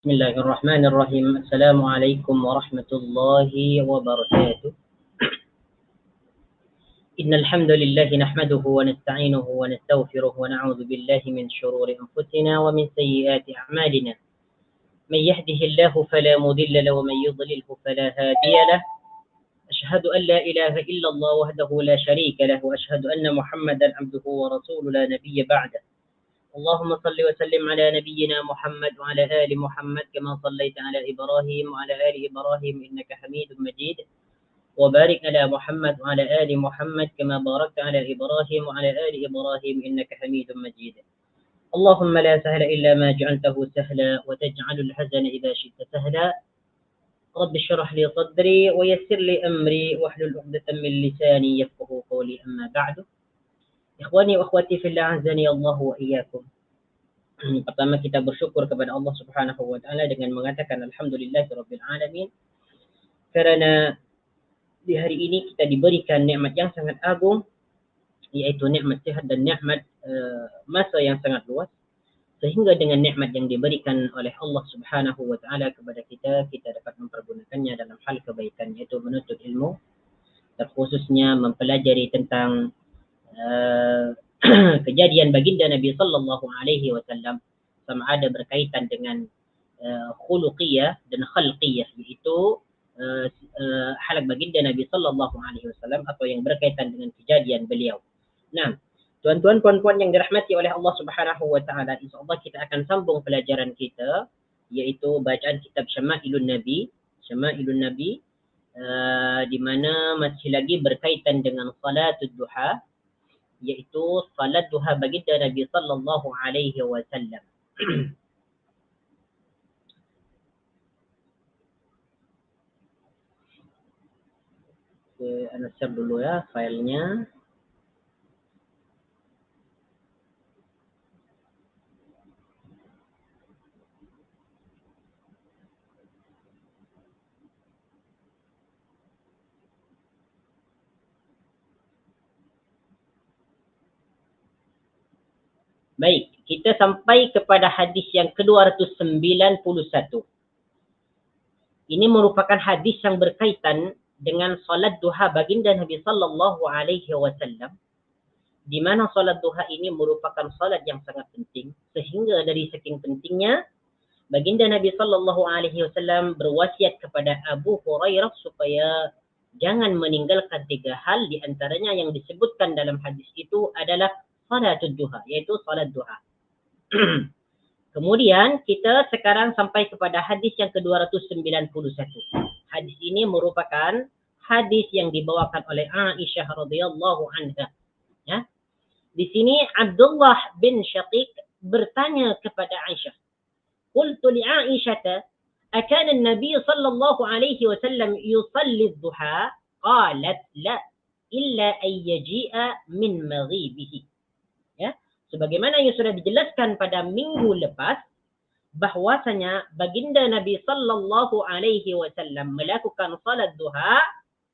بسم الله الرحمن الرحيم. السلام عليكم ورحمة الله وبركاته. إن الحمد لله نحمده ونستعينه ونستغفره ونعوذ بالله من شرور أنفسنا ومن سيئات أعمالنا. من يهده الله فلا مضل له ومن يضلله فلا هادي له. أشهد أن لا إله إلا الله وحده لا شريك له وأشهد أن محمدا عبده ورسوله لا نبي بعده. اللهم صل وسلم على نبينا محمد وعلى آل محمد كما صليت على إبراهيم وعلى آل إبراهيم إنك حميد مجيد، وبارك على محمد وعلى آل محمد كما باركت على إبراهيم وعلى آل إبراهيم إنك حميد مجيد. اللهم لا سهل إلا ما جعلته سهلا وتجعل الحزن إذا شئت سهلا. رب اشرح لي صدري ويسر لي أمري واحلل عقدة من لساني يفقهوا قولي. أما بعد، ikhwani wa akhwati fillah, azani Allah wa iyyakum. Pertama, kita bersyukur kepada Allah Subhanahu wa taala dengan mengatakan alhamdulillahirabbil alamin, karena di hari ini kita diberikan nikmat yang sangat agung, yaitu nikmat sehat dan nikmat masa yang sangat luas, sehingga dengan nikmat yang diberikan oleh Allah Subhanahu wa taala kepada kita, kita dapat mempergunakannya dalam hal kebaikan, yaitu menuntut ilmu, terkhususnya mempelajari tentang kejadian baginda Nabi sallallahu alaihi wasallam, sama ada berkaitan dengan khuluqiyah dan khalqiyah, yaitu halak baginda Nabi sallallahu alaihi wasallam atau yang berkaitan dengan kejadian beliau. Nah, tuan-tuan puan-puan yang dirahmati oleh Allah Subhanahu wa taala, insyaallah kita akan sambung pelajaran kita, yaitu bacaan kitab Syama'ilun Nabi, di mana masih lagi berkaitan dengan salatul duha, yaitu salat duha baginda Nabi sallallahu alaihi wasallam. Saya share dulu ya filenya. Baik, kita sampai kepada hadis yang ke-291. Ini merupakan hadis yang berkaitan dengan salat duha baginda Nabi sallallahu alaihi wasallam, di mana salat duha ini merupakan salat yang sangat penting, sehingga dari saking pentingnya baginda Nabi sallallahu alaihi wasallam berwasiat kepada Abu Hurairah supaya jangan meninggalkan 3 hal. Di antaranya yang disebutkan dalam hadis itu adalah salatul duha, yaitu salat duha. Kemudian kita sekarang sampai kepada hadis yang ke-291. Hadis ini merupakan hadis yang dibawakan oleh Aisyah radhiyallahu anha. Ya. Di sini Abdullah bin Syaqiq bertanya kepada Aisyah. Qultu li Aisyah, "Akana an-nabiy sallallahu alaihi wasallam yusalli ad-duha?" Qalat, "La, illa an yaji'a min maghibihi." Ya, sebagaimana yang sudah dijelaskan pada minggu lepas, bahwasanya baginda Nabi sallallahu alaihi wasallam melakukan salat duha,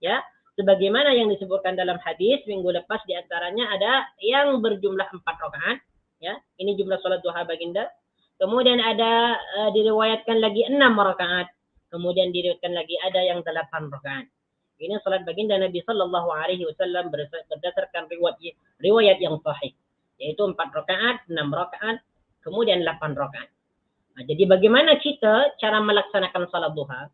ya, sebagaimana yang disebutkan dalam hadis minggu lepas. Di antaranya ada yang berjumlah 4 rakaat, ya. Ini jumlah salat duha baginda. Kemudian ada diriwayatkan lagi 6 rakaat. Kemudian diriwayatkan lagi ada yang 8 rakaat. Ini salat baginda Nabi sallallahu alaihi wasallam berdasarkan riwayat yang sahih, yaitu 4 rakaat, 6 rakaat, kemudian 8 rakaat. Nah, jadi bagaimana kita cara melaksanakan salat duha?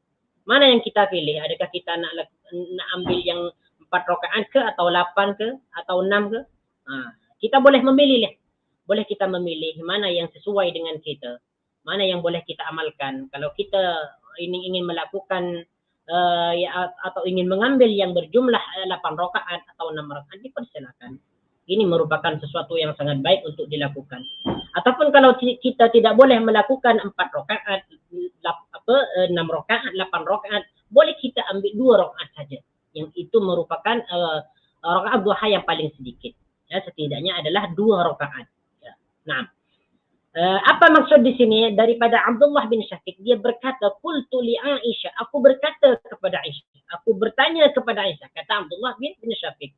Mana yang kita pilih? Adakah kita nak ambil yang 4 rakaat ke, atau 8 ke, atau 6 ke? Kita boleh memilih. Boleh kita memilih mana yang sesuai dengan kita, mana yang boleh kita amalkan. Kalau kita ini ingin melakukan atau ingin mengambil yang berjumlah 8 rakaat atau 6 rakaat, dipersilakan. Ini merupakan sesuatu yang sangat baik untuk dilakukan. Ataupun kalau kita tidak boleh melakukan 4 rakaat, 6 rakaat, 8 rakaat, boleh kita ambil 2 rakaat saja. Yang itu merupakan rakaat duha yang paling sedikit. Ya, setidaknya adalah 2 rakaat. Ya. Nah, apa maksud di sini daripada Abdullah bin Syaqiq? Dia berkata, "Qultu li Aisyah." Aku berkata kepada Aisyah. Aku bertanya kepada Aisyah. Kata Abdullah bin Syaqiq,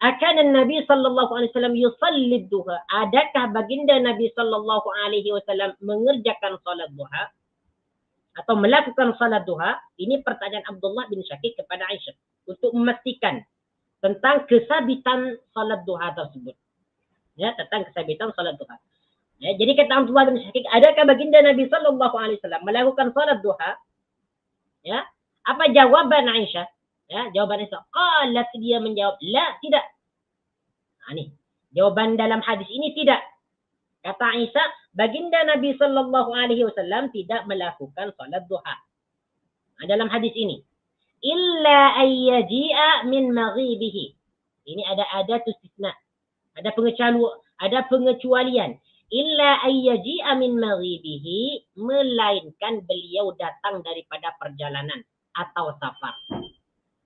"Akana Nabi sallallahu alaihi wasallam yusalli duha?" Adakah baginda Nabi sallallahu alaihi wasallam mengerjakan salat duha? atau melakukan salat duha? Ini pertanyaan Abdullah bin Syakik kepada Aisyah untuk memastikan tentang kesabitan salat duha tersebut. Ya, tentang kesabitan salat duha. Ya, jadi kata Abdullah bin Syakik, adakah baginda Nabi sallallahu alaihi wasallam melakukan salat duha? Ya. Apa jawaban Aisyah? Ya, jawaban Aisyah, qalat, dia menjawab, la, tidak. Ini jawaban dalam hadis ini tidak. Kata Aisyah, baginda Nabi sallallahu alaihi wasallam tidak melakukan salat duha. Dalam hadis ini, illa ayyaji'a min maghibihi. Ini ada istisna. Ada pengecualian. Illa ayyaji'a min maghibihi, melainkan beliau datang daripada perjalanan atau safar.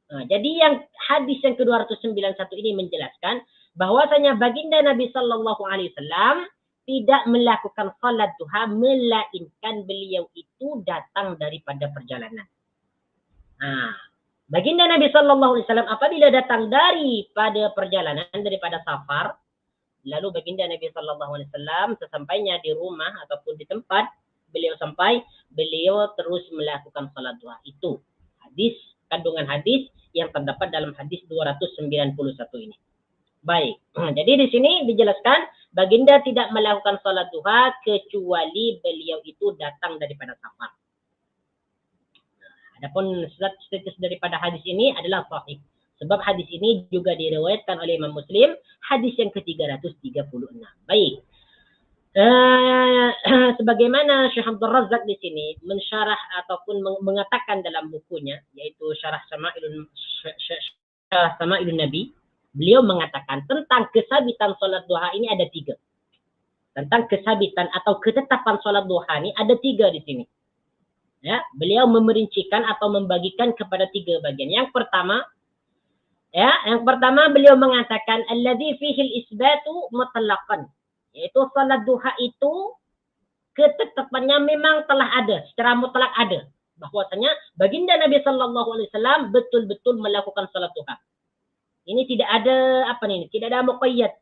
Jadi yang hadis yang ke-291 ini menjelaskan bahwasanya baginda Nabi sallallahu alaihi wasallam tidak melakukan salat duha, melainkan beliau itu datang daripada perjalanan. Baginda Nabi sallallahu alaihi wasallam apabila datang daripada perjalanan, daripada safar, lalu baginda Nabi sallallahu alaihi wasallam sesampainya di rumah ataupun di tempat beliau sampai, beliau terus melakukan salat duha. Itu hadis, kandungan hadis yang terdapat dalam hadis 291 ini. Baik. Jadi di sini dijelaskan baginda tidak melakukan salat duha kecuali beliau itu datang daripada safar. Adapun status daripada hadis ini adalah sahih. Sebab hadis ini juga diriwayatkan oleh Imam Muslim, hadis yang ke-336. Baik. Sebagaimana Syekh Abdul Razak di sini mensyarah ataupun mengatakan dalam bukunya, yaitu Syarah Sama'ilun Nabi, beliau mengatakan tentang kesabitan solat duha ini ada 3. Tentang kesabitan atau ketetapan solat duha ini ada 3 di sini. Ya, beliau memerincikan atau membagikan kepada 3 bagian. Yang pertama beliau mengatakan alladzi fihi al-isbatu mutlaqan, yaitu salat duha itu ketetapannya memang telah ada, secara mutlak ada. Bahwasanya baginda Nabi sallallahu alaihi wasallam betul-betul melakukan salat duha. Ini tidak ada tidak ada muqayyad.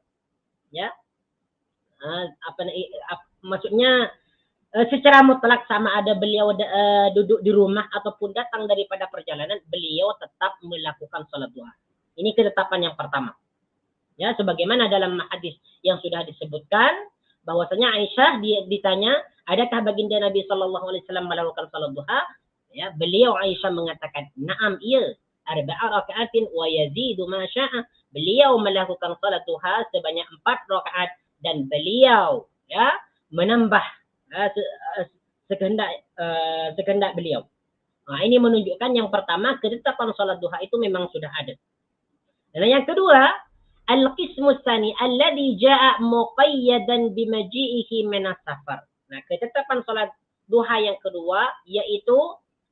Ya. Maksudnya secara mutlak sama ada beliau duduk di rumah ataupun datang daripada perjalanan, beliau tetap melakukan salat duha. Ini ketetapan yang pertama. Ya, sebagaimana dalam hadis yang sudah disebutkan bahwasanya Aisyah ditanya, adakah baginda Nabi sallallahu alaihi wasallam melakukan salat duha? Ya, beliau Aisyah mengatakan, "Na'am, iya, 4 rakaatin wa yazidu ma syaa." Beliau melakukan salat duha sebanyak 4 rakaat dan beliau menambah sekehendak beliau. Ini menunjukkan yang pertama, ketetapan salat duha itu memang sudah ada. Dan yang kedua, al-qismu tsani alladhi jaa'a muqayyadan bimaji'ihi min as-safar. Ketetapan salat duha yang kedua yaitu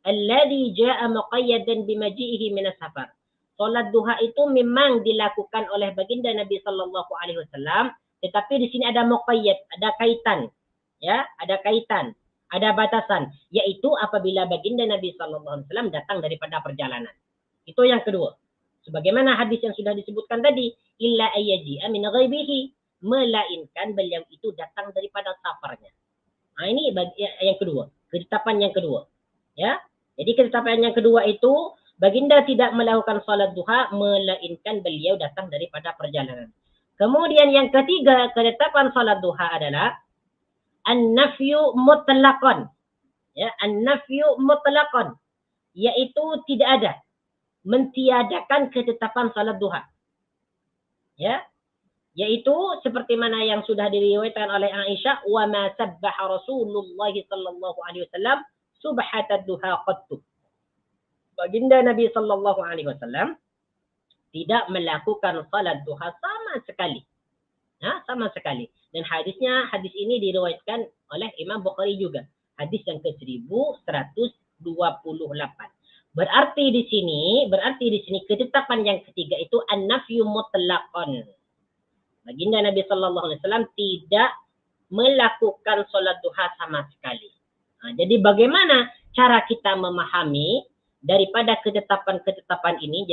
alladhi jaa'a muqayyadan bimaji'ihi min as-safar. Salat duha itu memang dilakukan oleh baginda Nabi sallallahu alaihi wasallam, tetapi di sini ada muqayyad, ada kaitan. Ya, ada kaitan, ada batasan, yaitu apabila baginda Nabi sallallahu alaihi wasallam datang daripada perjalanan. Itu yang kedua. Sebagaimana hadis yang sudah disebutkan tadi, illa ayyaji'a min ghaibihi, melainkan beliau itu datang daripada safarnya. Ini yang kedua, ketetapan yang kedua. Ya. Jadi ketetapan yang kedua itu baginda tidak melakukan salat duha melainkan beliau datang daripada perjalanan. Kemudian yang ketiga, ketetapan salat duha adalah an-nafyu mutlaqan. Ya, an-nafyu mutlaqan, yaitu tidak ada, mentiadakan ketetapan salat duha. Ya, yaitu seperti mana yang sudah diriwayatkan oleh Aisyah, wa ma sabbaha Rasulullah sallallahu alaihi wasallam subhatad duha qattu. Baginda Nabi sallallahu alaihi wasallam tidak melakukan salat duha sama sekali. Sama sekali. Dan hadis ini diriwayatkan oleh Imam Bukhari juga. Hadis yang ke-1128. Berarti di sini ketetapan yang ketiga itu an-nafyu mutlaqan. Baginda Nabi sallallahu alaihi wasallam tidak melakukan salat duha sama sekali. Jadi bagaimana cara kita memahami daripada ketetapan-ketetapan ini,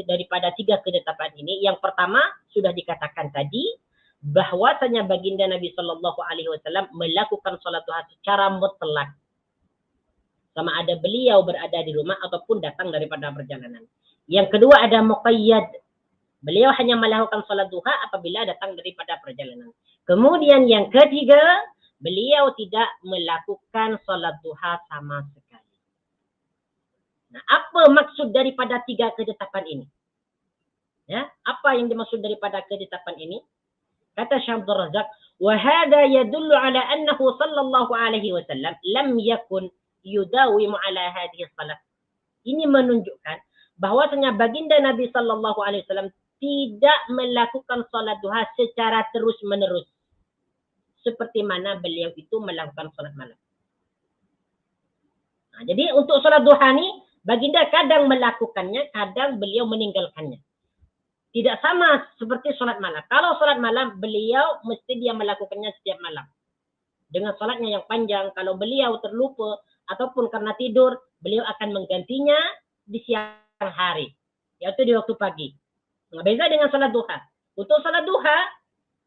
daripada 3 ketetapan ini? Yang pertama sudah dikatakan tadi bahwasanya baginda Nabi sallallahu alaihi wasallam melakukan salat duha secara mutlak. sama ada beliau berada di rumah ataupun datang daripada perjalanan. Yang kedua ada muqayyad. Beliau hanya melakukan salat duha apabila datang daripada perjalanan. Kemudian yang ketiga, beliau tidak melakukan salat duha sama sekali. Nah, apa maksud daripada tiga ketetapan ini? Ya, apa yang dimaksud daripada ketetapan ini? Kata Syekh Abdul Razak, wa hadha yadullu ala annahu sallallahu alaihi wasallam lam yakun yudawimu ala hadhihi salat. Ini menunjukkan bahwasanya baginda Nabi sallallahu alaihi wasallam tidak melakukan salat duha secara terus-menerus seperti mana beliau itu melakukan salat malam. Nah, jadi untuk salat duha ni baginda kadang melakukannya, kadang beliau meninggalkannya. Tidak sama seperti salat malam. Kalau salat malam, beliau mesti dia melakukannya setiap malam. Dengan salatnya yang panjang, kalau beliau terlupa ataupun karena tidur, beliau akan menggantinya di siang hari, yaitu di waktu pagi. Nah, beza dengan salat duha. Untuk salat duha,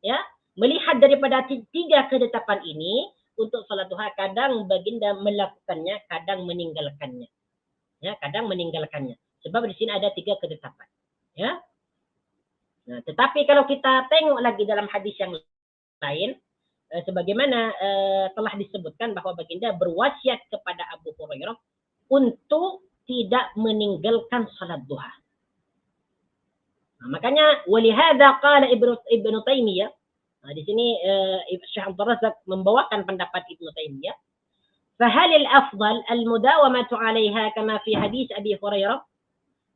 ya, melihat daripada tiga ketetapan ini, untuk salat duha kadang baginda melakukannya, kadang meninggalkannya. Ya, kadang meninggalkannya. Sebab di sini ada tiga ketetapan. Ya. Nah, tetapi kalau kita tengok lagi dalam hadis yang lain, sebagaimana telah disebutkan bahwa baginda berwasiat kepada Abu Hurairah untuk tidak meninggalkan salat duha. Nah, makanya walihada qala Ibnu Taimiyah. Nah, di sini Syekh Abdul Razak membawakan pendapat Ibnu Taimiyah. فهل الأفضل المداومة عليها كما في حديث أبي هريرة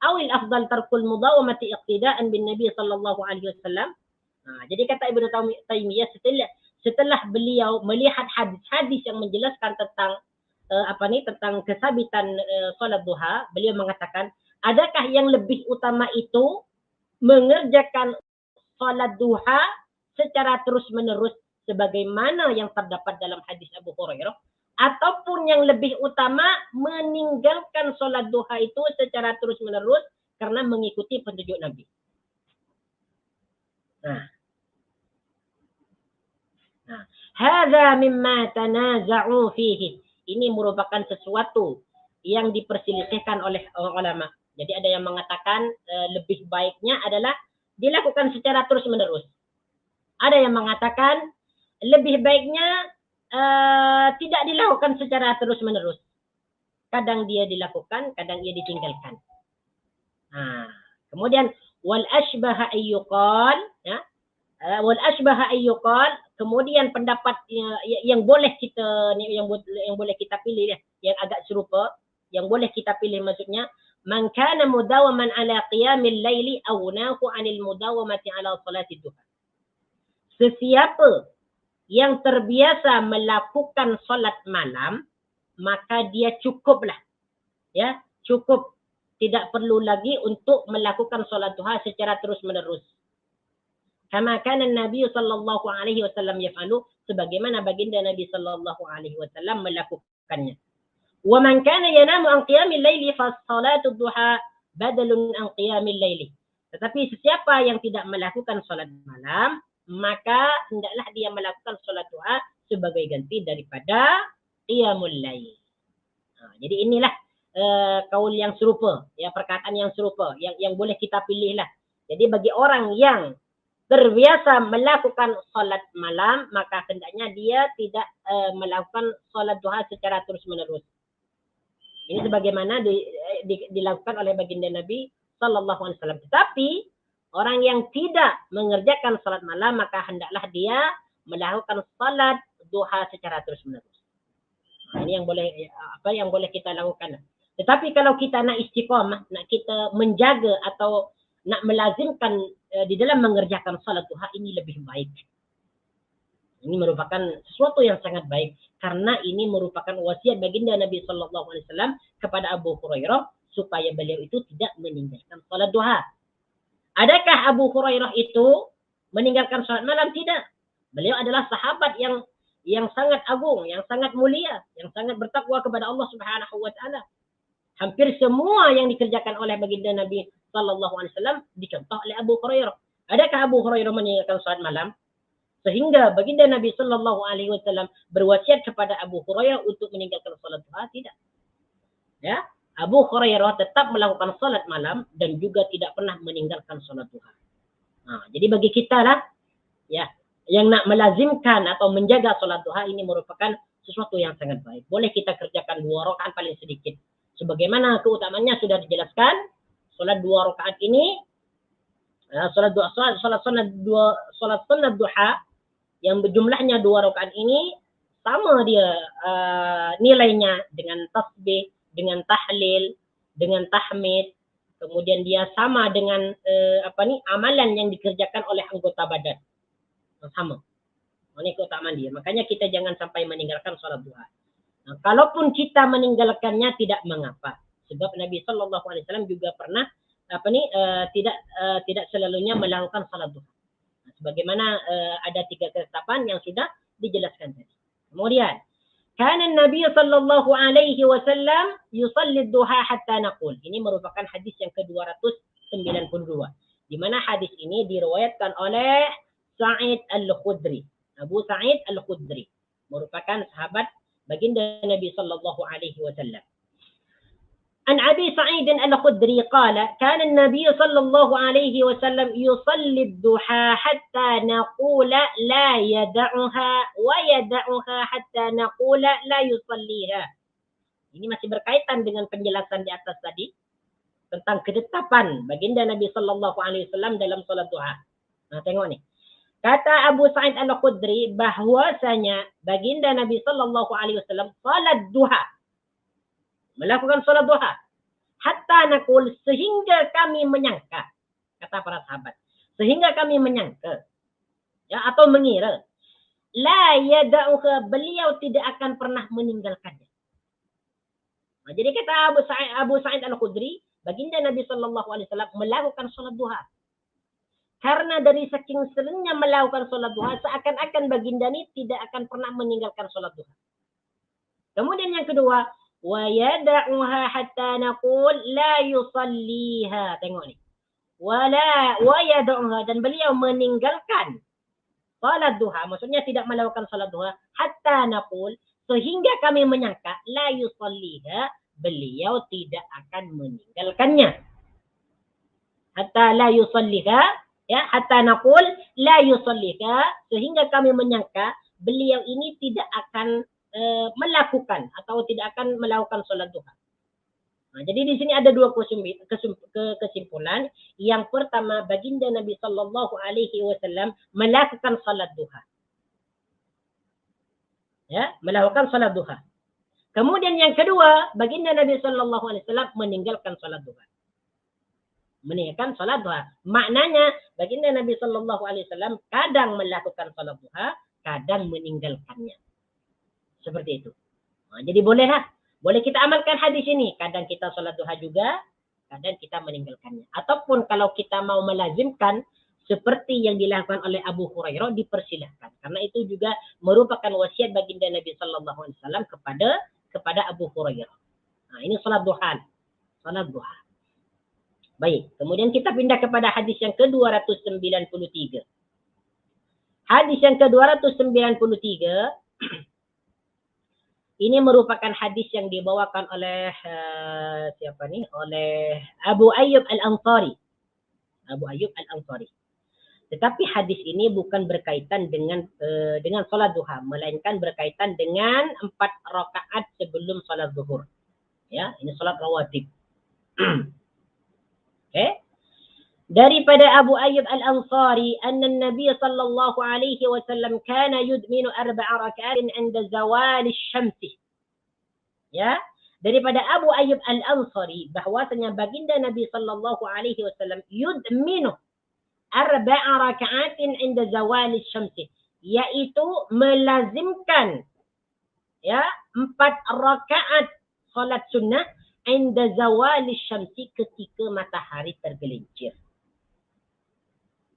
أو الأفضل ترك المداومة اقتداء بالنبي صلى الله عليه وسلم. Nah, jadi kata Ibnu Taimiyah setelah beliau melihat hadis-hadis yang menjelaskan tentang tentang kesabitan salat duha, beliau mengatakan, adakah yang lebih utama itu mengerjakan salat duha secara terus-menerus sebagaimana yang terdapat dalam hadis Abu Hurairah, ataupun yang lebih utama meninggalkan salat duha itu secara terus-menerus karena mengikuti petunjuk Nabi. Nah, hadza mimma tanaza'u fihi. Ini merupakan sesuatu yang diperselisihkan oleh ulama. Jadi ada yang mengatakan lebih baiknya adalah dilakukan secara terus-menerus. Ada yang mengatakan lebih baiknya tidak dilakukan secara terus-menerus. Kadang dia dilakukan, kadang dia ditinggalkan. Nah, kemudian wal ashbaha ayyuqal, ya. Wal ashbaha ayyuqal, kemudian pendapat yang boleh kita yang boleh kita pilih, yang agak serupa, yang boleh kita pilih maksudnya, man kana mudawaman ala qiyamil laili aw nahu 'anil mudawamati ala salati duha. Sesiapa yang terbiasa melakukan salat malam, maka dia cukuplah. Ya, cukup. Tidak perlu lagi untuk melakukan salat duha secara terus-menerus. Kama kana Nabi sallallahu alaihi wasallam yaf'alu, sebagaimana baginda Nabi sallallahu alaihi wasallam melakukannya. Wa man kana yanamu an qiyamil laili fa salatu duha badalun an qiyamil laili. Tetapi sesiapa yang tidak melakukan salat malam, maka hendaklah dia melakukan salat duha sebagai ganti daripada qiyamul lail. Jadi inilah kaul yang serupa, ya, perkataan yang serupa yang boleh kita pilih lah. Jadi bagi orang yang terbiasa melakukan salat malam, maka hendaknya dia tidak melakukan salat duha secara terus-menerus. Ini sebagaimana dilakukan oleh baginda Nabi sallallahu alaihi wasallam. Tetapi orang yang tidak mengerjakan salat malam, maka hendaklah dia melakukan salat duha secara terus-menerus. Nah, ini yang boleh kita lakukan. Tetapi kalau kita nak istiqamah, nak kita menjaga atau nak melazimkan di dalam mengerjakan salat duha, ini lebih baik. Ini merupakan sesuatu yang sangat baik karena ini merupakan wasiat baginda Nabi sallallahu alaihi wasallam kepada Abu Hurairah supaya beliau itu tidak meninggalkan salat duha. Adakah Abu Hurairah itu meninggalkan salat malam? Tidak. Beliau adalah sahabat yang sangat agung, yang sangat mulia, yang sangat bertakwa kepada Allah Subhanahu wa taala. Hampir semua yang dikerjakan oleh baginda Nabi sallallahu alaihi wasallam dicontoh oleh Abu Hurairah. Adakah Abu Hurairah meninggalkan salat malam? Sehingga baginda Nabi sallallahu alaihi wasallam berwasiat kepada Abu Hurairah untuk meninggalkan salat duha? Tidak. Ya, Abu Hurairah tetap melakukan salat malam dan juga tidak pernah meninggalkan salat duha. Nah, jadi bagi kita lah, ya, yang nak melazimkan atau menjaga salat duha ini merupakan sesuatu yang sangat baik. Boleh kita kerjakan 2 rakaat paling sedikit. Sebagaimana keutamanya sudah dijelaskan, salat 2 rakaat ini, salat sunat duha yang berjumlahnya 2 rakaat ini sama dia nilainya dengan tasbih, dengan tahlil, dengan tahmid, kemudian dia sama dengan amalan yang dikerjakan oleh anggota badan. Sama. Ini keutamaan dia. Makanya kita jangan sampai meninggalkan salat duha. Nah, kalaupun kita meninggalkannya tidak mengapa. Sebab Nabi Shallallahu Alaihi Wasallam juga pernah tidak selalunya melakukan salat duha. Nah, sebagaimana ada 3 ketetapan yang sudah dijelaskan tadi. Kemudian, kana Nabi Shallallahu Alaihi Wasallam yusalli duha hatta naqul. Ini merupakan hadis yang ke-292. Di mana hadis ini diriwayatkan oleh Sa'id Al-Khudri. Abu Sa'id Al-Khudri merupakan sahabat baginda Nabi sallallahu alaihi wasallam. An Abi Sa'id Al-Khudri qala kana an-nabiy sallallahu alaihi wasallam yusalli ad-duha hatta naqula la yad'uha wa yad'uha hatta naqula la yusalliha. Ini masih berkaitan dengan penjelasan di atas tadi tentang ketetapan baginda Nabi sallallahu alaihi wasallam dalam salat duha. Nah, tengok ni. Kata Abu Sa'id Al-Khudri bahwasanya baginda Nabi sallallahu alaihi wasallam salat duha, melakukan salat duha hatta naqul, sehingga kami menyangka, kata para sahabat, sehingga kami menyangka, ya, atau mengira, la yada'uha, beliau tidak akan pernah meninggalkannya. Nah, jadi kata Abu Sa'id Al-Khudri, baginda Nabi sallallahu alaihi wasallam melakukan salat duha. Karena dari saking seringnya melakukan sholat duha, seakan-akan baginda ini tidak akan pernah meninggalkan sholat duha. Kemudian yang kedua, wa yada'uha hatta naqul la yusalliha. Tengok ni. Wa yada'uha, dan beliau meninggalkan sholat duha, maksudnya tidak melakukan sholat duha, hatta naqul, sehingga kami menyangka la yusalliha, beliau tidak akan meninggalkannya. Hatta la yusalliha, ya, hatta naqul la yusallika, sehingga kami menyangka beliau ini tidak akan melakukan atau tidak akan melakukan salat duha. Nah, jadi di sini ada 2 kesimpulan. Yang pertama, baginda Nabi sallallahu alaihi wasallam melakukan salat duha. Ya, melakukan salat duha. Kemudian yang kedua, baginda Nabi sallallahu alaihi wasallam meninggalkan salat duha. Meninggalkan salat duha. Maknanya baginda Nabi sallallahu alaihi wasallam kadang melakukan salat duha, kadang meninggalkannya. Seperti itu. Nah, jadi bolehlah. Boleh kita amalkan hadis ini. Kadang kita salat duha juga, kadang kita meninggalkannya. Ataupun kalau kita mau melazimkan seperti yang dilakukan oleh Abu Hurairah, dipersilahkan. Karena itu juga merupakan wasiat baginda Nabi sallallahu alaihi wasallam kepada Abu Hurairah. Nah, ini salat duha. Salat duha. Baik, kemudian kita pindah kepada hadis yang ke-293. Hadis yang ke-293 ini merupakan hadis yang dibawakan oleh oleh Abu Ayyub Al-Ansari. Abu Ayyub Al-Ansari. Tetapi hadis ini bukan berkaitan dengan salat duha, melainkan berkaitan dengan 4 rakaat sebelum salat zuhur. Ya, ini salat rawatib. Okay. Daripada Abu Ayyub Al-Ansari, anna Nabi sallallahu alaihi wasallam kana yudminu 4 raka'atin 'inda zawal asy-syams. Ya, daripada Abu Ayyub Al-Ansari bahwasanya baginda Nabi sallallahu alaihi wasallam yudminu 4 raka'atin 'inda zawal asy-syams, yaitu melazimkan, ya, 4 rakaat salat sunnah inda zawali syamsi, ketika matahari tergelincir.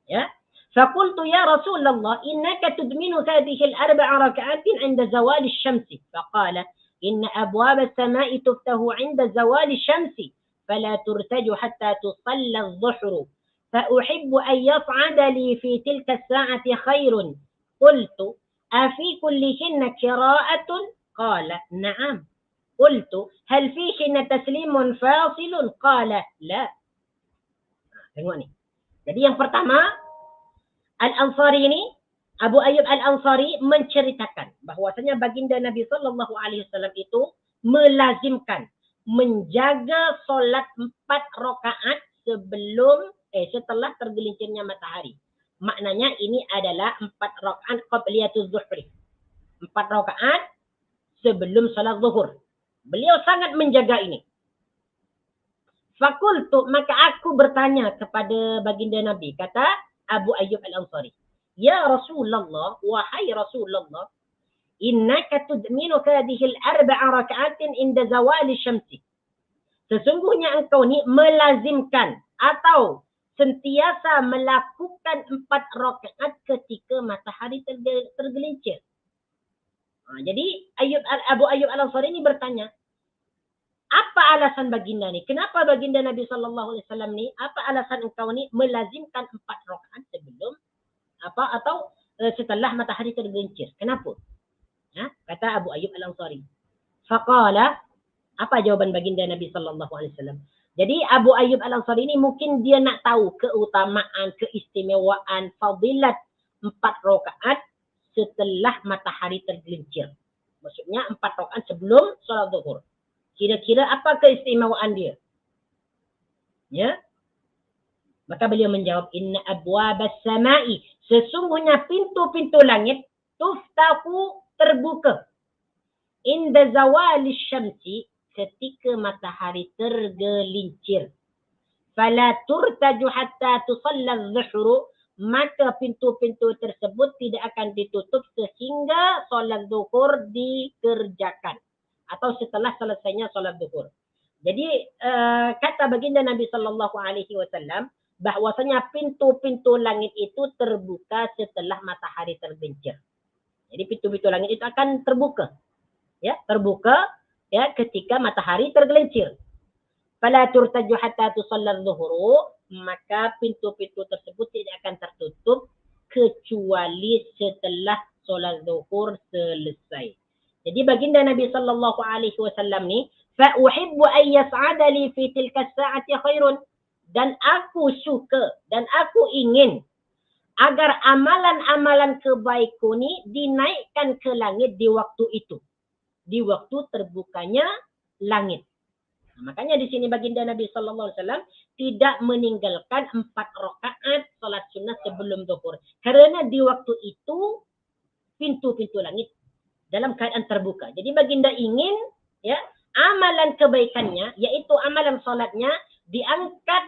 Ya. Faqultu ya Rasulullah, innaka tudminu hadhihi al-4 raka'atin inda zawali syamsi. Faqala inna abwab as-sama'i tuftahu inda zawali syamsi fala turtaju hatta tusalla adh-dhuhr. Fa uhibbu an yas'ada li fi tilka as-sa'ati khairun. Qultu afi kullihinna qira'atun? Qala na'am. Qultu hal fihinna taslimun fasilun? Qala la. Tengok ni. Jadi yang pertama, Al-Ansari ini, Abu Ayyub Al-Ansari menceritakan bahwasanya baginda Nabi SAW itu melazimkan menjaga solat 4 rakaat setelah tergelincirnya matahari. Maknanya ini adalah 4 rakaat qabliyatul zuhri. 4 rakaat sebelum salat zuhur. Beliau sangat menjaga ini. Fakultu, maka aku bertanya kepada baginda Nabi, kata Abu Ayyub Al-Ansari, ya Rasulullah, wahai Rasulullah, innaka tudminu hadhihi al-4 raka'atin inda zawali syamsi. Sesungguhnya engkau ni melazimkan atau sentiasa melakukan 4 rakaat ketika matahari tergelincir. Jadi Abu Ayyub Al-Ansari ini bertanya, apa alasan baginda ni? Kenapa baginda Nabi SAW ni? Apa alasan engkau ni melazimkan 4 rakaat sebelum atau setelah matahari tergelincir? Kenapa? Kata Abu Ayyub Al-Ansari. Faqala, apa jawaban baginda Nabi SAW? Jadi Abu Ayyub Al-Ansari ini mungkin dia nak tahu keutamaan, keistimewaan, fadilat 4 rakaat setelah matahari tergelincir. Maksudnya 4 rakaat sebelum solat zuhur. Kira-kira apa keistimewaan dia? Ya. Maka beliau menjawab, inna abwabas samai, sesungguhnya pintu-pintu langit tuftahu, terbuka. Inda zawali syamsi, ketika matahari tergelincir. Fala turtaju hatta tusalla zuhru, maka pintu-pintu tersebut tidak akan ditutup sehingga solat zuhur dikerjakan. Atau setelah selesainya solat zuhur. Jadi kata baginda Nabi SAW bahwasanya pintu-pintu langit itu terbuka setelah matahari tergelincir. Jadi pintu-pintu langit itu akan terbuka. Ya, terbuka ya ketika matahari tergelincir. Fala turtaju hatta tusalla zuhru, maka pintu-pintu tersebut tidak akan tertutup kecuali setelah solat zuhur selesai. Jadi baginda Nabi SAW ni, fa uhibbu an yas'ada li fi tilka as-sa'ati khairun, dan aku suka dan aku ingin agar amalan-amalan kebaikku ni dinaikkan ke langit di waktu itu, di waktu terbukanya langit. Makanya di sini baginda Nabi SAW tidak meninggalkan 4 rakaat salat sunnah sebelum zuhur, karena di waktu itu pintu-pintu langit dalam keadaan terbuka. Jadi baginda ingin ya amalan kebaikannya, yaitu amalan solatnya, diangkat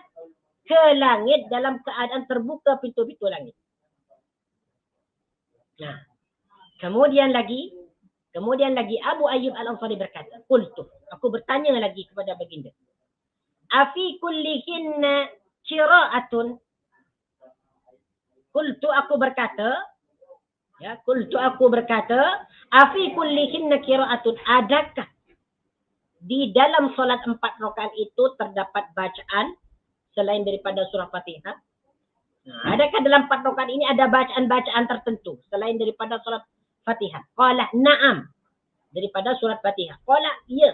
ke langit dalam keadaan terbuka pintu-pintu langit. Nah, kemudian lagi Abu Ayyub Al-Ansari berkata, qultu, aku bertanya lagi kepada baginda, afi kullihinna qira'atun? Qultu, aku berkata, afi kullihinna qira'atun, adakah di dalam solat 4 rakaat itu terdapat bacaan selain daripada surah Fatihah? Nah, adakah dalam 4 rakaat ini ada bacaan-bacaan tertentu selain daripada surat Fatihah? Qala na'am, daripada surat Fatihah. Qala iya.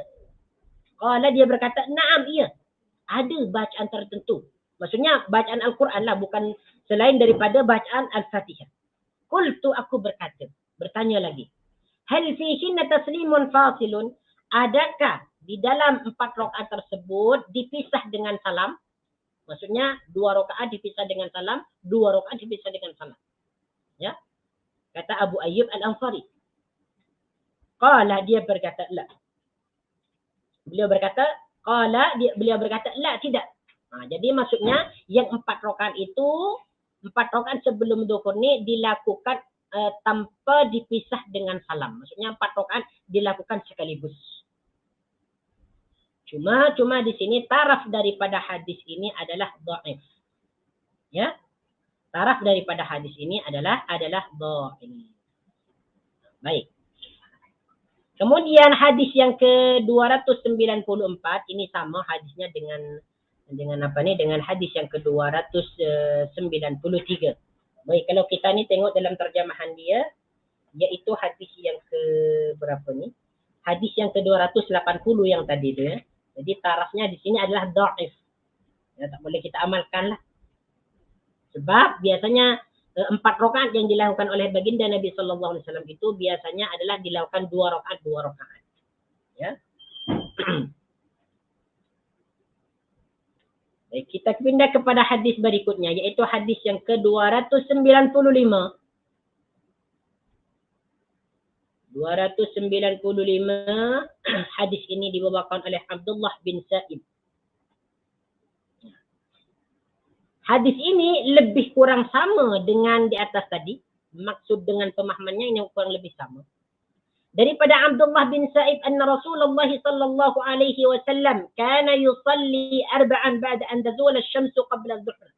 Qala, dia berkata na'am, iya. Ada bacaan tertentu. Maksudnya bacaan Al-Quran lah, bukan selain daripada bacaan Al-Fatihah. Qultu, aku bertanya lagi. Hal fihinna taslimun fasilun? Adakah di dalam 4 rakaat tersebut dipisah dengan salam? Maksudnya 2 rakaat dipisah dengan salam, 2 rakaat dipisah dengan salam. Ya. Kata Abu Ayyub Al-Ansari. Qala, dia berkata la. Beliau berkata la, tidak. Jadi maksudnya yang 4 rakaat itu, 4 rakaat sebelum zuhur ni dilakukan tanpa dipisah dengan salam. Maksudnya 4 rakaat dilakukan sekaligus. Cuma di sini taraf daripada hadis ini adalah dhaif. Ya. Taraf daripada hadis ini adalah dhaif. Baik. Kemudian hadis yang ke-294 ini sama hadisnya dengan hadis yang ke-293. Baik, kalau kita ni tengok dalam terjemahan dia, iaitu hadis yang ke berapa ni? hadis yang ke-280 yang tadi itu ya. Jadi tarafnya di sini adalah dhaif. Ya, tak boleh kita amalkan lah. Sebab biasanya 4 rakaat yang dilakukan oleh baginda Nabi Sallallahu Alaihi Wasallam itu biasanya adalah dilakukan 2 rakaat. Ya. Baik, kita pindah kepada hadis berikutnya, yaitu hadis yang ke-295. 295 hadis ini dibawakan oleh Abdullah bin Sa'id. Hadis ini lebih kurang sama dengan di atas tadi. Maksud dengan pemahamannya ini kurang lebih sama. Daripada Abdullah bin Sa'id anna Rasulullah sallallahu alaihi wasallam kana yusalli arba'an ba'da an tazula asy-syamsu qabla adh-dhuhr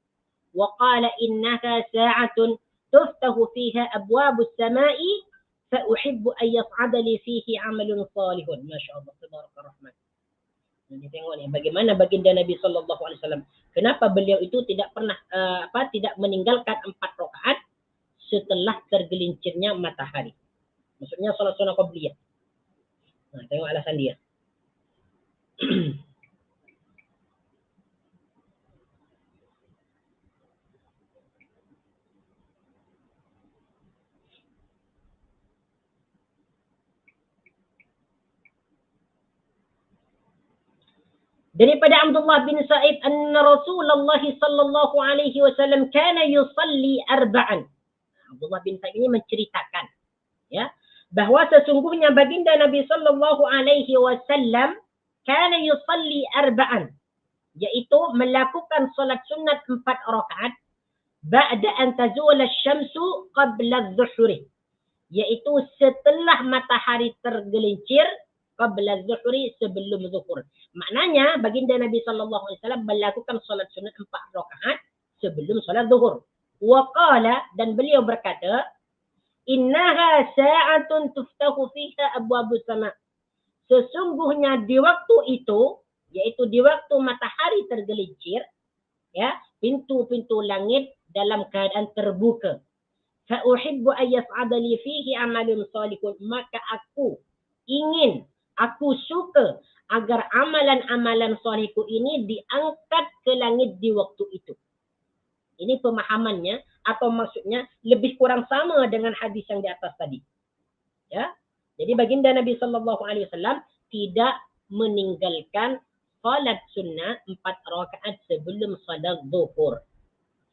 wa qala innaha sa'atun tuftahu fiha abwabus sama'i fa uhibbu an yas'ada li fihi 'amalun salihun. Masyaallah, tabarakallah rahman. Jadi tengok ni bagaimana baginda Nabi sallallahu alaihi wasallam, kenapa beliau itu tidak pernah tidak meninggalkan 4 rakaat setelah tergelincirnya matahari. Maksudnya salat sunnah qabliyah. Nah, tengok alasan dia. Daripada Abdullah bin Sa'id anna Rasulullah sallallahu alaihi wasallam kana yusalli arba'an. Abdullah bin Sa'id ini menceritakan ya bahawa sesungguhnya baginda Nabi sallallahu alaihi wasallam kana yusalli arba'an, yaitu melakukan solat sunat 4 rakaat ba'da an tazula asy-syamsu qabla adh-dhuhri, yaitu setelah matahari tergelincir, qabla adh-dhuhri, sebelum zuhur. Maknanya baginda Nabi sallallahu alaihi wasallam melakukan solat sunat 4 rakaat sebelum solat zuhur. Wa qala, dan beliau berkata, innaha sa'atun tuftahu fiha abwabus sama'. Sesungguhnya di waktu itu, yaitu di waktu matahari tergelincir, ya, pintu-pintu langit dalam keadaan terbuka. Fa uhibbu an yas'ada li fihi amalun salihun, maka aku suka agar amalan-amalan salihku ini diangkat ke langit di waktu itu. Ini pemahamannya atau maksudnya lebih kurang sama dengan hadis yang di atas tadi. Ya. Jadi baginda Nabi sallallahu alaihi wasallam tidak meninggalkan salat sunnah 4 rakaat sebelum salat zuhur.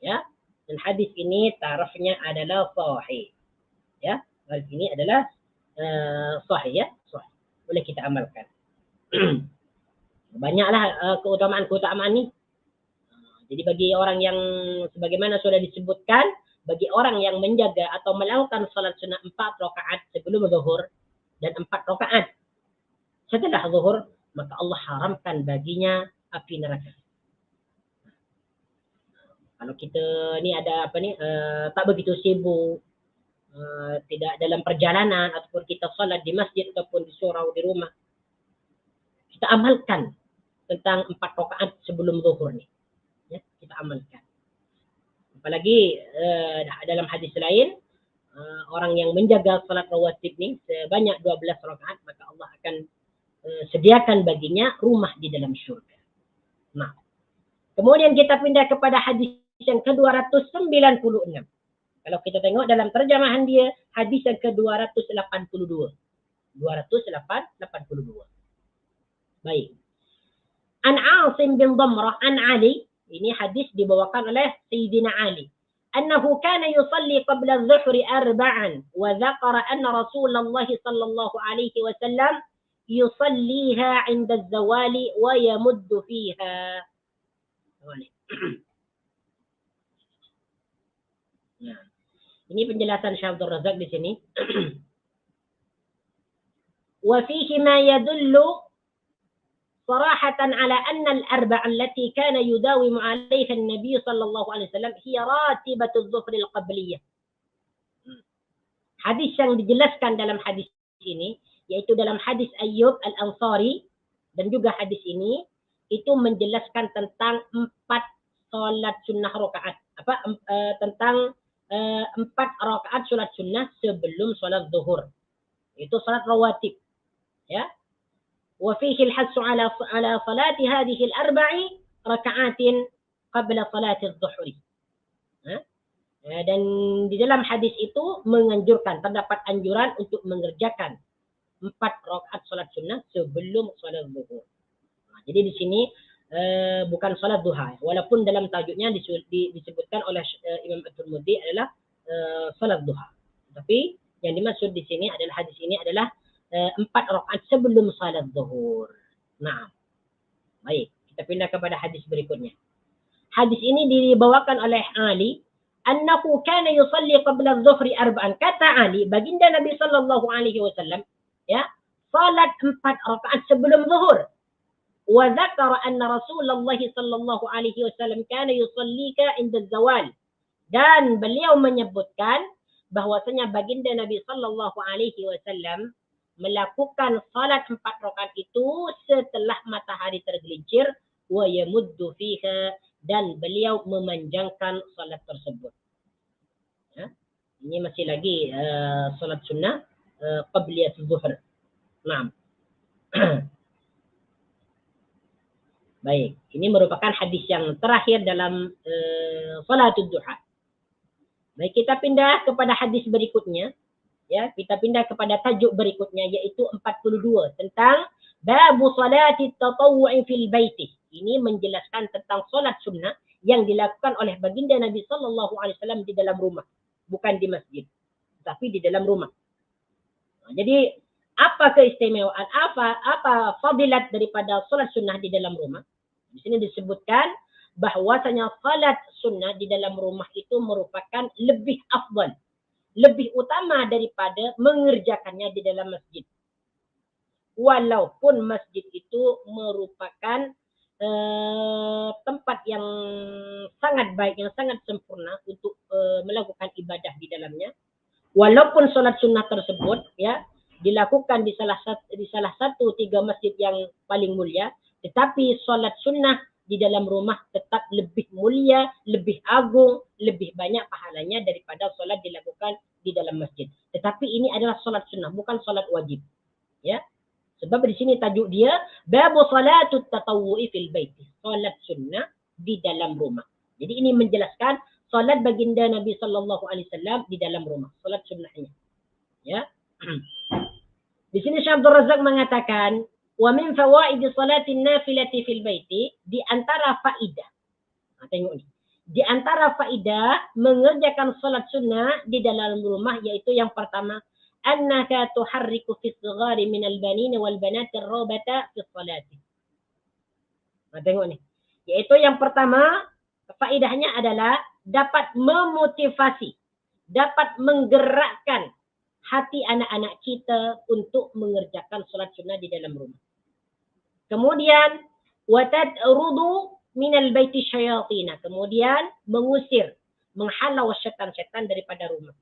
Ya. Dan hadis ini tarafnya adalah sahih. Ya. Hadis ini adalah sahih ya, sahih. Boleh kita amalkan. Banyaklah keutamaan-keutamaan ni. Jadi bagi orang yang sebagaimana sudah disebutkan, bagi orang yang menjaga atau melakukan salat sunat 4 rakaat sebelum zuhur dan 4 rakaat setelah zuhur, maka Allah haramkan baginya api neraka. Kalau kita ni ada tak begitu sibuk, tidak dalam perjalanan ataupun kita salat di masjid ataupun di surau di rumah, kita amalkan tentang 4 rakaat sebelum zuhur ni. Ya, kita amalkan. Apalagi dalam hadis lain, orang yang menjaga salat rawatib ni sebanyak 12 rakaat, maka Allah akan sediakan baginya rumah di dalam syurga. Nah, kemudian kita pindah kepada hadis yang ke-296. Kalau kita tengok dalam terjemahan dia, hadis yang ke-282. 282. Baik. An Asim bin Damrah an Ali, ini hadis dibawakan oleh Sayyidina Ali. Annahu kana yusalli qabla adh-dhuhri arba'an wa dzakara anna Rasulullah sallallahu alaihi wasallam yusalliha 'inda az-zawali wa yamuddu fiha. Nah, ini penjelasan Syekh Abdul Razak di sini. Wa fihi ma yadullu صراحة على أن الأربع التي كان يداوم عليها النبي صلى الله عليه وسلم هي راتبة الظهر القبلية. Hadis yang dijelaskan dalam hadis ini, yaitu dalam hadis Ayyub Al-Ansari, dan juga hadis ini itu menjelaskan tentang 4 solat sunnah rakaat, tentang 4 rakaat solat sunnah sebelum solat zuhur. Itu solat rawatib. Ya. Wa fihi al-hasu ala salati hadhihi al-arba'i raka'atin qabla salati adh-dhuhri. Dan di dalam hadis itu menganjurkan, terdapat anjuran untuk mengerjakan 4 rakaat salat sunnah sebelum salat zuhur. Jadi di sini bukan salat duha, walaupun dalam tajuknya disebutkan oleh Imam At-Tirmidzi adalah salat duha. Tapi yang dimaksud di sini adalah hadis ini adalah 4 rakaat sebelum salat zuhur. Nah, baik, kita pindah kepada hadis berikutnya. Hadis ini dibawakan oleh Ali, annahu kana yusalli qabla adh-dhuhri arba'an. Kata Ali, baginda Nabi sallallahu alaihi wasallam, ya, salat 4 rakaat sebelum zuhur. Wa dzakara anna Rasulullah sallallahu alaihi wasallam kana yusallika inda az-zawal. Dan beliau menyebutkan bahwasanya baginda Nabi sallallahu alaihi wasallam melakukan salat 4 rakaat itu setelah matahari tergelincir, wa yamuddu fiha, dan beliau memanjangkan salat tersebut. Ya. Ini masih lagi salat sunnah qabliyah zuhur. Naam. Baik, ini merupakan hadis yang terakhir dalam salatul duha. Baik, kita pindah kepada hadis berikutnya. Ya, kita pindah kepada tajuk berikutnya, yaitu 42 tentang babu salati tatawwu'i fil baiti. Ini menjelaskan tentang solat sunnah yang dilakukan oleh baginda Nabi sallallahu alaihi wasallam di dalam rumah, bukan di masjid, tapi di dalam rumah. Jadi apa keistimewaan, apa fadilat daripada solat sunnah di dalam rumah? Di sini disebutkan bahwasanya salat sunnah di dalam rumah itu merupakan lebih afdal, lebih utama daripada mengerjakannya di dalam masjid. Walaupun masjid itu merupakan tempat yang sangat baik, yang sangat sempurna untuk melakukan ibadah di dalamnya. Walaupun solat sunnah tersebut ya dilakukan di salah satu 3 masjid yang paling mulia, tetapi solat sunnah di dalam rumah tetap lebih mulia, lebih agung, lebih banyak pahalanya daripada solat dilakukan di dalam masjid. Tetapi ini adalah solat sunnah, bukan solat wajib. Ya. Sebab di sini tajuk dia babu salatut tatawwu'i fil baiti, salat sunnah di dalam rumah. Jadi ini menjelaskan salat baginda Nabi sallallahu alaihi wasallam di dalam rumah, salat sunnahnya. Ya. Di sini Syekh Abdul Razak mengatakan, wa min fawaid salatin nafilati fil baiti, di antara faidah. Tengok ni. Di antara faidah mengerjakan salat sunnah di dalam rumah, yaitu yang pertama, annaka tuharriku fi as-sighari min al-banin wal banat ar-rabata fi as-salati. Tengok ni. Yaitu yang pertama, faedahnya adalah dapat memotivasi, dapat menggerakkan hati anak-anak kita untuk mengerjakan salat sunnah di dalam rumah. Kemudian, wa tadrudu min al-baiti syayatin. Kemudian mengusir, menghalau syaitan-syaitan daripada rumah.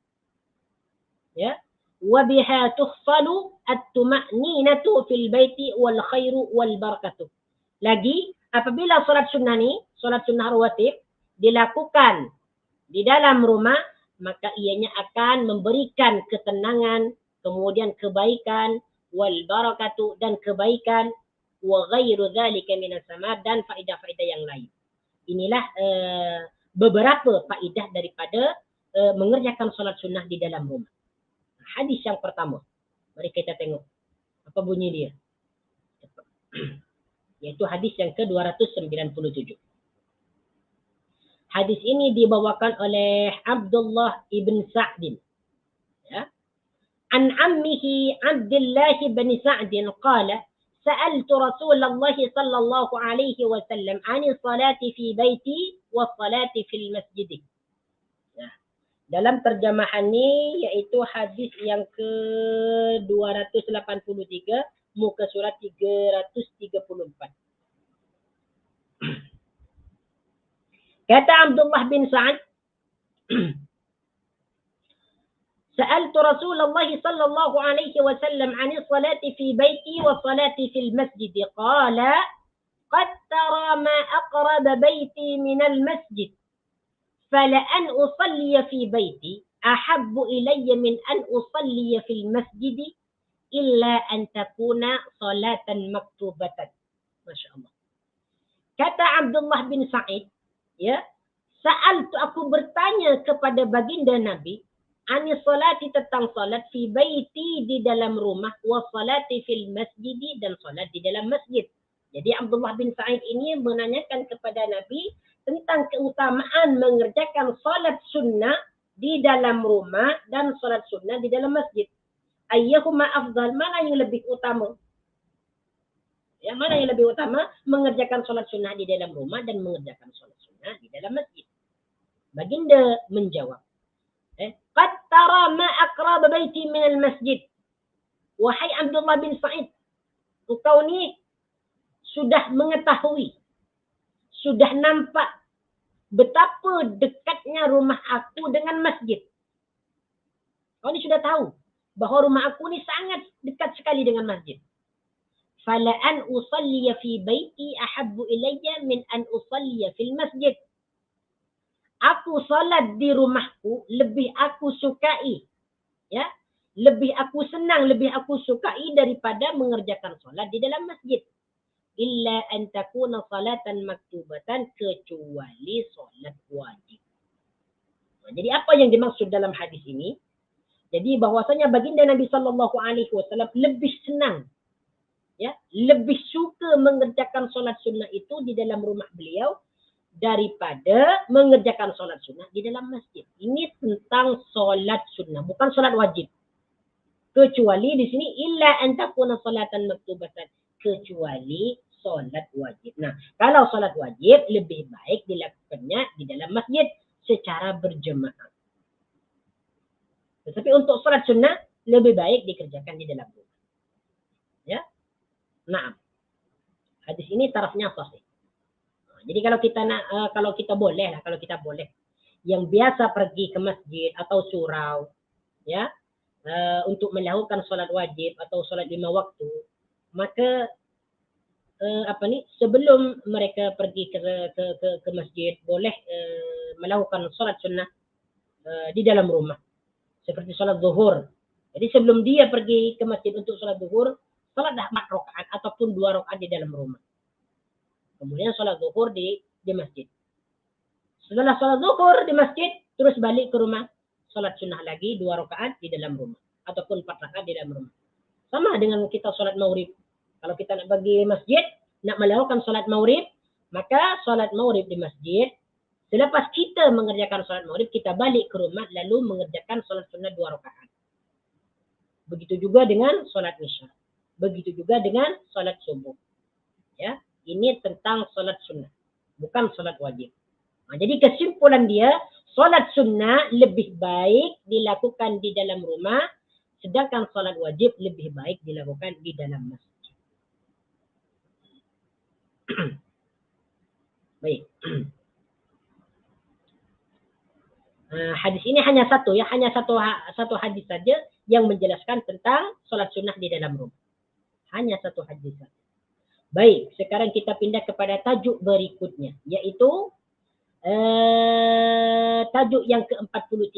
Ya. وَبِهَا تُحْصَلُ التُّمَأْنِينَةُ فِي الْبَيْتِ وَالْخَيْرُ وَالْبَرَكَةُ. Lagi, apabila solat sunnah ni, solat sunnah rawatib, dilakukan di dalam rumah, maka ianya akan memberikan ketenangan, kemudian kebaikan, وَالْبَرَكَةُ, dan kebaikan, وَغَيْرُ ذَلِكَ مِنَ السَّمَاءِ, dan faedah-faedah yang lain. Inilah beberapa faedah daripada mengerjakan solat sunnah di dalam rumah. Hadis yang pertama, mari kita tengok apa bunyi dia. Yaitu hadis yang ke-297. Hadis ini dibawakan oleh Abdullah ibn Sa'd. Ya. An ammihi Abdullah ibn Sa'd qala sa'altu Rasulullah sallallahu alaihi wasallam 'ani salati fi baiti wa salati fil masjid. Dalam terjemahan ni iaitu hadis yang ke-283, muka surat 334. Kata Abdullah bin Sa'ad, Sa'altu Rasulullah sallallahu alaihi wasallam 'ani salati fi baiti wa salati fil masjid. Qala qad tara ma aqrab baiti min al-masjid. فلأن أصلي في بيتي أحب إلي من أن أصلي في المسجد illa an takuna salatan maktubatan. Masya Allah. Kata Abdullah bin Sa'id, ya, sa'altu, aku bertanya kepada baginda Nabi, ani salati, tentang salat, fi baiti, di dalam rumah, wa salati fil masjid, dan salat di dalam masjid. Jadi Abdullah bin Sa'id ini menanyakan kepada Nabi tentang keutamaan mengerjakan salat sunnah di dalam rumah dan salat sunnah di dalam masjid. Ayyuhuma afdal, mana yang lebih utama? Ya, mana yang lebih utama? Mengerjakan sholat sunnah di dalam rumah dan mengerjakan sholat sunnah di dalam masjid. Baginda menjawab, qad tara ma aqrab baiti min al-masjid. Wahai Abdullah bin Sa'id, engkau ni sudah mengetahui, sudah nampak betapa dekatnya rumah aku dengan masjid. Kau ni sudah tahu bahawa rumah aku ni sangat dekat sekali dengan masjid. Fala an usalliya fi baiti ahabbu ilayya min an usalliya fil masjid. Aku salat di rumahku lebih aku sukai, ya, lebih aku senang, lebih aku sukai daripada mengerjakan salat di dalam masjid. Illa an takuna salatan maktubatan, kecuali salat wajib. Jadi apa yang dimaksud dalam hadis ini? Jadi bahwasanya baginda Nabi SAW lebih senang, ya, lebih suka mengerjakan solat sunnah itu di dalam rumah beliau daripada mengerjakan solat sunnah di dalam masjid. Ini tentang solat sunnah, bukan solat wajib. Kecuali di sini illa an takuna salatan maktubatan, kecuali solat wajib. Nah, kalau solat wajib lebih baik dilakukannya di dalam masjid secara berjemaah. Tetapi untuk solat sunnah lebih baik dikerjakan di dalam rumah. Ya. Nah, hadis ini tarafnya sahih. Jadi kalau kita boleh yang biasa pergi ke masjid atau surau, ya, untuk melakukan solat wajib atau solat 5 waktu, maka sebelum mereka pergi ke masjid boleh melakukan solat sunnah di dalam rumah. Seperti sholat zuhur. Jadi sebelum dia pergi ke masjid untuk sholat zuhur, sholat 4 rakaat ataupun 2 rakaat di dalam rumah. Kemudian sholat zuhur di masjid. Setelah sholat zuhur di masjid, terus balik ke rumah, sholat sunnah lagi 2 rakaat di dalam rumah. Ataupun 4 rakaat di dalam rumah. Sama dengan kita sholat maghrib. Kalau kita nak pergi masjid, nak melakukan sholat maghrib, maka sholat maghrib di masjid. Selepas kita mengerjakan solat maghrib, kita balik ke rumah lalu mengerjakan solat sunnah 2 rakaat. Begitu juga dengan solat isya. Begitu juga dengan solat subuh. Ya, ini tentang solat sunnah, bukan solat wajib. Nah, jadi kesimpulan dia, solat sunnah lebih baik dilakukan di dalam rumah, sedangkan solat wajib lebih baik dilakukan di dalam masjid. Baik. Hadis ini hanya satu hadis saja yang menjelaskan tentang solat sunnah di dalam rumah. Hanya satu hadis saja. Baik, sekarang kita pindah kepada tajuk berikutnya, yaitu tajuk yang ke-43,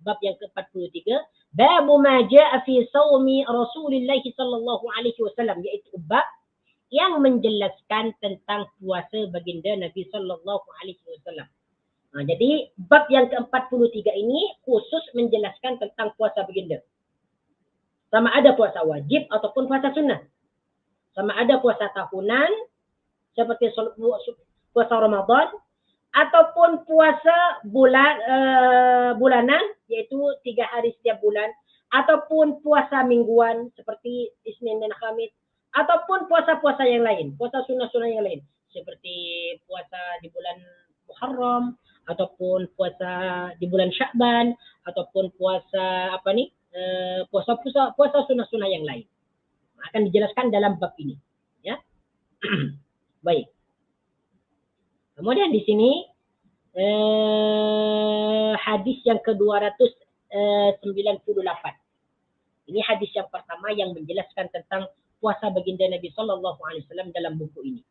bab yang ke-43, bab ma jaa fi shaumi Rasulillah sallallahu alaihi wasallam, yaitu bab yang menjelaskan tentang puasa baginda Nabi sallallahu alaihi wasallam. Jadi bab yang ke-43 ini khusus menjelaskan tentang puasa baginda. Sama ada puasa wajib ataupun puasa sunnah. Sama ada puasa tahunan seperti puasa Ramadan ataupun puasa bulanan, yaitu 3 hari setiap bulan, ataupun puasa mingguan seperti Isnin dan Khamis, ataupun puasa-puasa yang lain, puasa sunnah-sunnah yang lain seperti puasa di bulan Muharram, ataupun puasa di bulan Sya'ban, ataupun puasa puasa sunnah-sunnah yang lain. Akan dijelaskan dalam bab ini, ya. Baik. Kemudian di sini hadis yang ke-298. Ini hadis yang pertama yang menjelaskan tentang puasa baginda Nabi sallallahu alaihi wasallam dalam buku ini.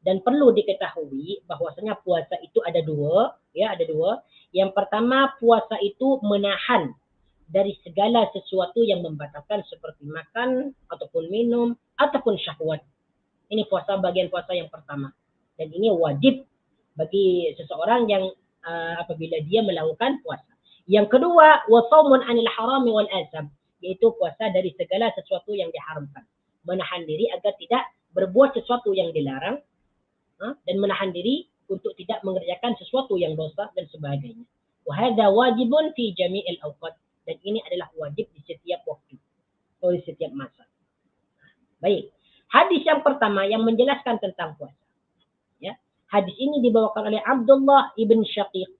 Dan perlu diketahui bahwasanya puasa itu ada dua. Yang pertama, puasa itu menahan dari segala sesuatu yang membatalkan seperti makan ataupun minum ataupun syahwat. Ini puasa bagian puasa yang pertama. Dan ini wajib bagi seseorang yang apabila dia melakukan puasa. Yang kedua, wa shaumun 'anil harami wal asam, yaitu puasa dari segala sesuatu yang diharamkan. Menahan diri agar tidak berbuat sesuatu yang dilarang dan menahan diri untuk tidak mengerjakan sesuatu yang dosa dan sebagainya. Wa hadza wajibun fi jami'il awqat, dan ini adalah wajib di setiap waktu atau di setiap masa. Baik. Hadis yang pertama yang menjelaskan tentang puasa. Ya. Hadis ini dibawakan oleh Abdullah ibn Syaqiq.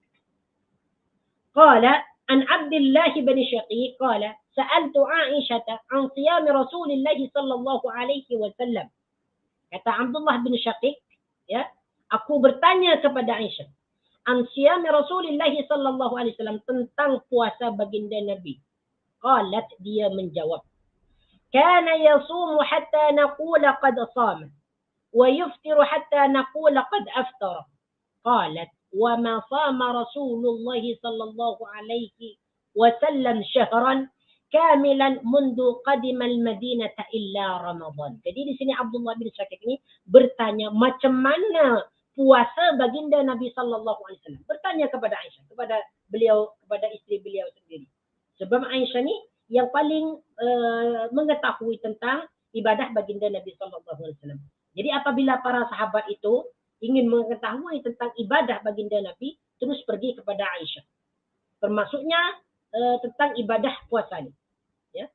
Qala an Abdullah ibn Syaqiq qala sa'altu Aisyah an siyam Rasulullah sallallahu alaihi wasallam. Kata Abdullah bin Syaqiq, ya, aku bertanya kepada Aisyah an siyam Rasulullah sallallahu alaihi wasallam, tentang puasa baginda Nabi. Qalat, dia menjawab, kana yasumu hatta naqula qad sama wa yuftiru hatta naqula qad aftara. Qalat, wa ma sama Rasulullah sallallahu alaihi wasallam syahran kamilan mundu qadimal Madinata illa Ramadan. Jadi di sini Abdullah bin Syaqiq ini bertanya macam mana puasa baginda Nabi sallallahu alaihi wasallam. Bertanya kepada Aisyah, kepada beliau, kepada isteri beliau sendiri. Sebab Aisyah ni yang paling mengetahui tentang ibadah baginda Nabi sallallahu alaihi wasallam. Jadi apabila para sahabat itu ingin mengetahui tentang ibadah baginda Nabi, terus pergi kepada Aisyah. Termasuknya tentang ibadah puasa ni. Ya.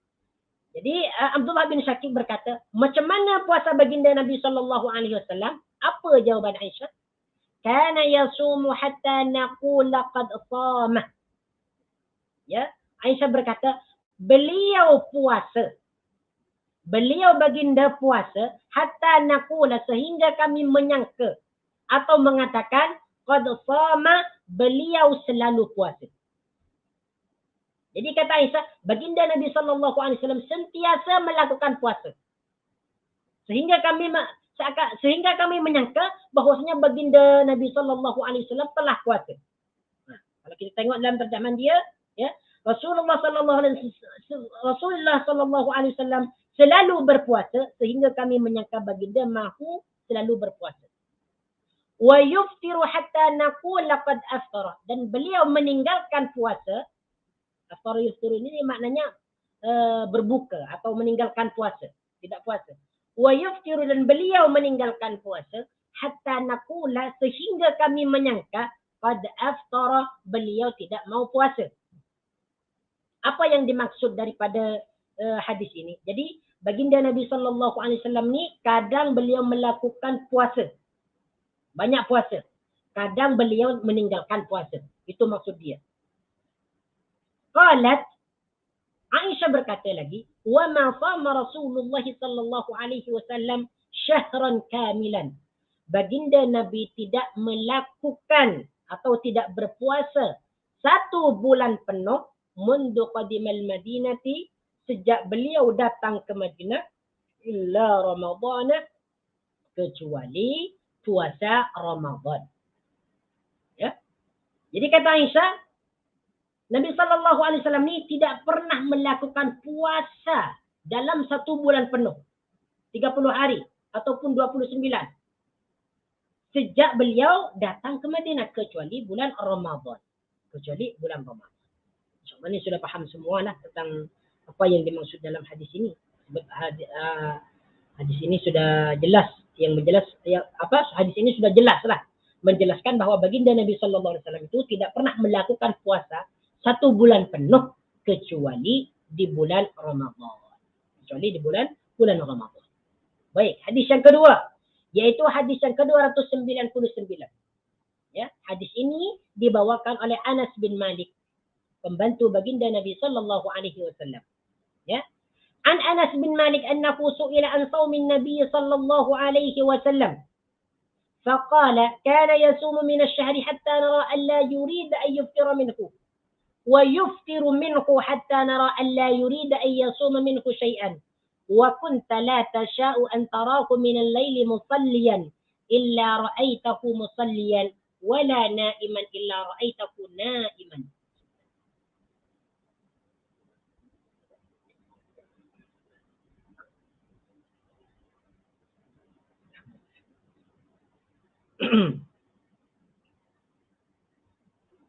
Jadi Abdullah bin Syaqiq berkata, macam mana puasa baginda Nabi sallallahu alaihi wasallam? Apa jawaban Aisyah? Kana yasumu hatta naqula qad sama. Ya, Aisyah berkata, beliau puasa. Beliau baginda puasa hatta naqula, sehingga kami menyangka atau mengatakan qad sama, beliau selalu puasa. Jadi kata Aisyah, baginda Nabi sallallahu alaihi wasallam sentiasa melakukan puasa. Sehingga kami menyangka bahwasanya baginda Nabi sallallahu alaihi wasallam telah puasa. Nah, kalau kita tengok dalam terjemahan dia, ya, Rasulullah sallallahu alaihi wasallam selalu berpuasa, sehingga kami menyangka baginda mahu selalu berpuasa. Wa yuftiru hatta naqula qad aftara, dan beliau meninggalkan puasa. Aftara yuftiru ini maknanya berbuka atau meninggalkan puasa, tidak puasa. Wa yuftiru, dan beliau meninggalkan puasa hatta naqula, sehingga kami menyangka qad aftara, beliau tidak mau puasa. Apa yang dimaksud daripada hadis ini? Jadi baginda Nabi sallallahu alaihi wasallam ni kadang beliau melakukan puasa. Banyak puasa. Kadang beliau meninggalkan puasa. Itu maksud dia. Qalat, Aisyah berkata lagi, wa ma shama Rasulullah sallallahu alaihi wasallam syahran kamilan. Baginda Nabi tidak melakukan atau tidak berpuasa 1 bulan penuh mundu qadimal Madinati, sejak beliau datang ke Madinah, illa Ramadhan, kecuali puasa Ramadan. Ya. Jadi kata Aisyah, Nabi sallallahu alaihi wasallam ni tidak pernah melakukan puasa dalam 1 bulan penuh, 30 hari ataupun 29, sejak beliau datang ke Madinah, kecuali bulan Ramadan. Kecuali bulan Ramadan. InsyaAllah ni sudah faham semua lah tentang apa yang dimaksud dalam hadis ini. Sebab hadis ini sudah jelas, hadis ini sudah jelas lah menjelaskan bahawa baginda Nabi sallallahu alaihi wasallam itu tidak pernah melakukan puasa 1 bulan penuh kecuali di bulan Ramadan. Kecuali di bulan Ramadan. Baik, hadis yang kedua, yaitu hadis yang ke-299. Ya, hadis ini dibawakan oleh Anas bin Malik, pembantu baginda Nabi sallallahu alaihi wasallam. Ya. An Anas bin Malik annahu su'ila an shaumin Nabi sallallahu alaihi wasallam. فقال كان يصوم من الشهر حتى نرى أن لا يريد أن يفطر منه ويفطر منه حتى نرى أن لا يريد أن يصوم منه شيئا وكنت لا تشاء أن تراه من الليل مصليا إلا رأيته مصليا ولا نائما إلا رأيته نائما.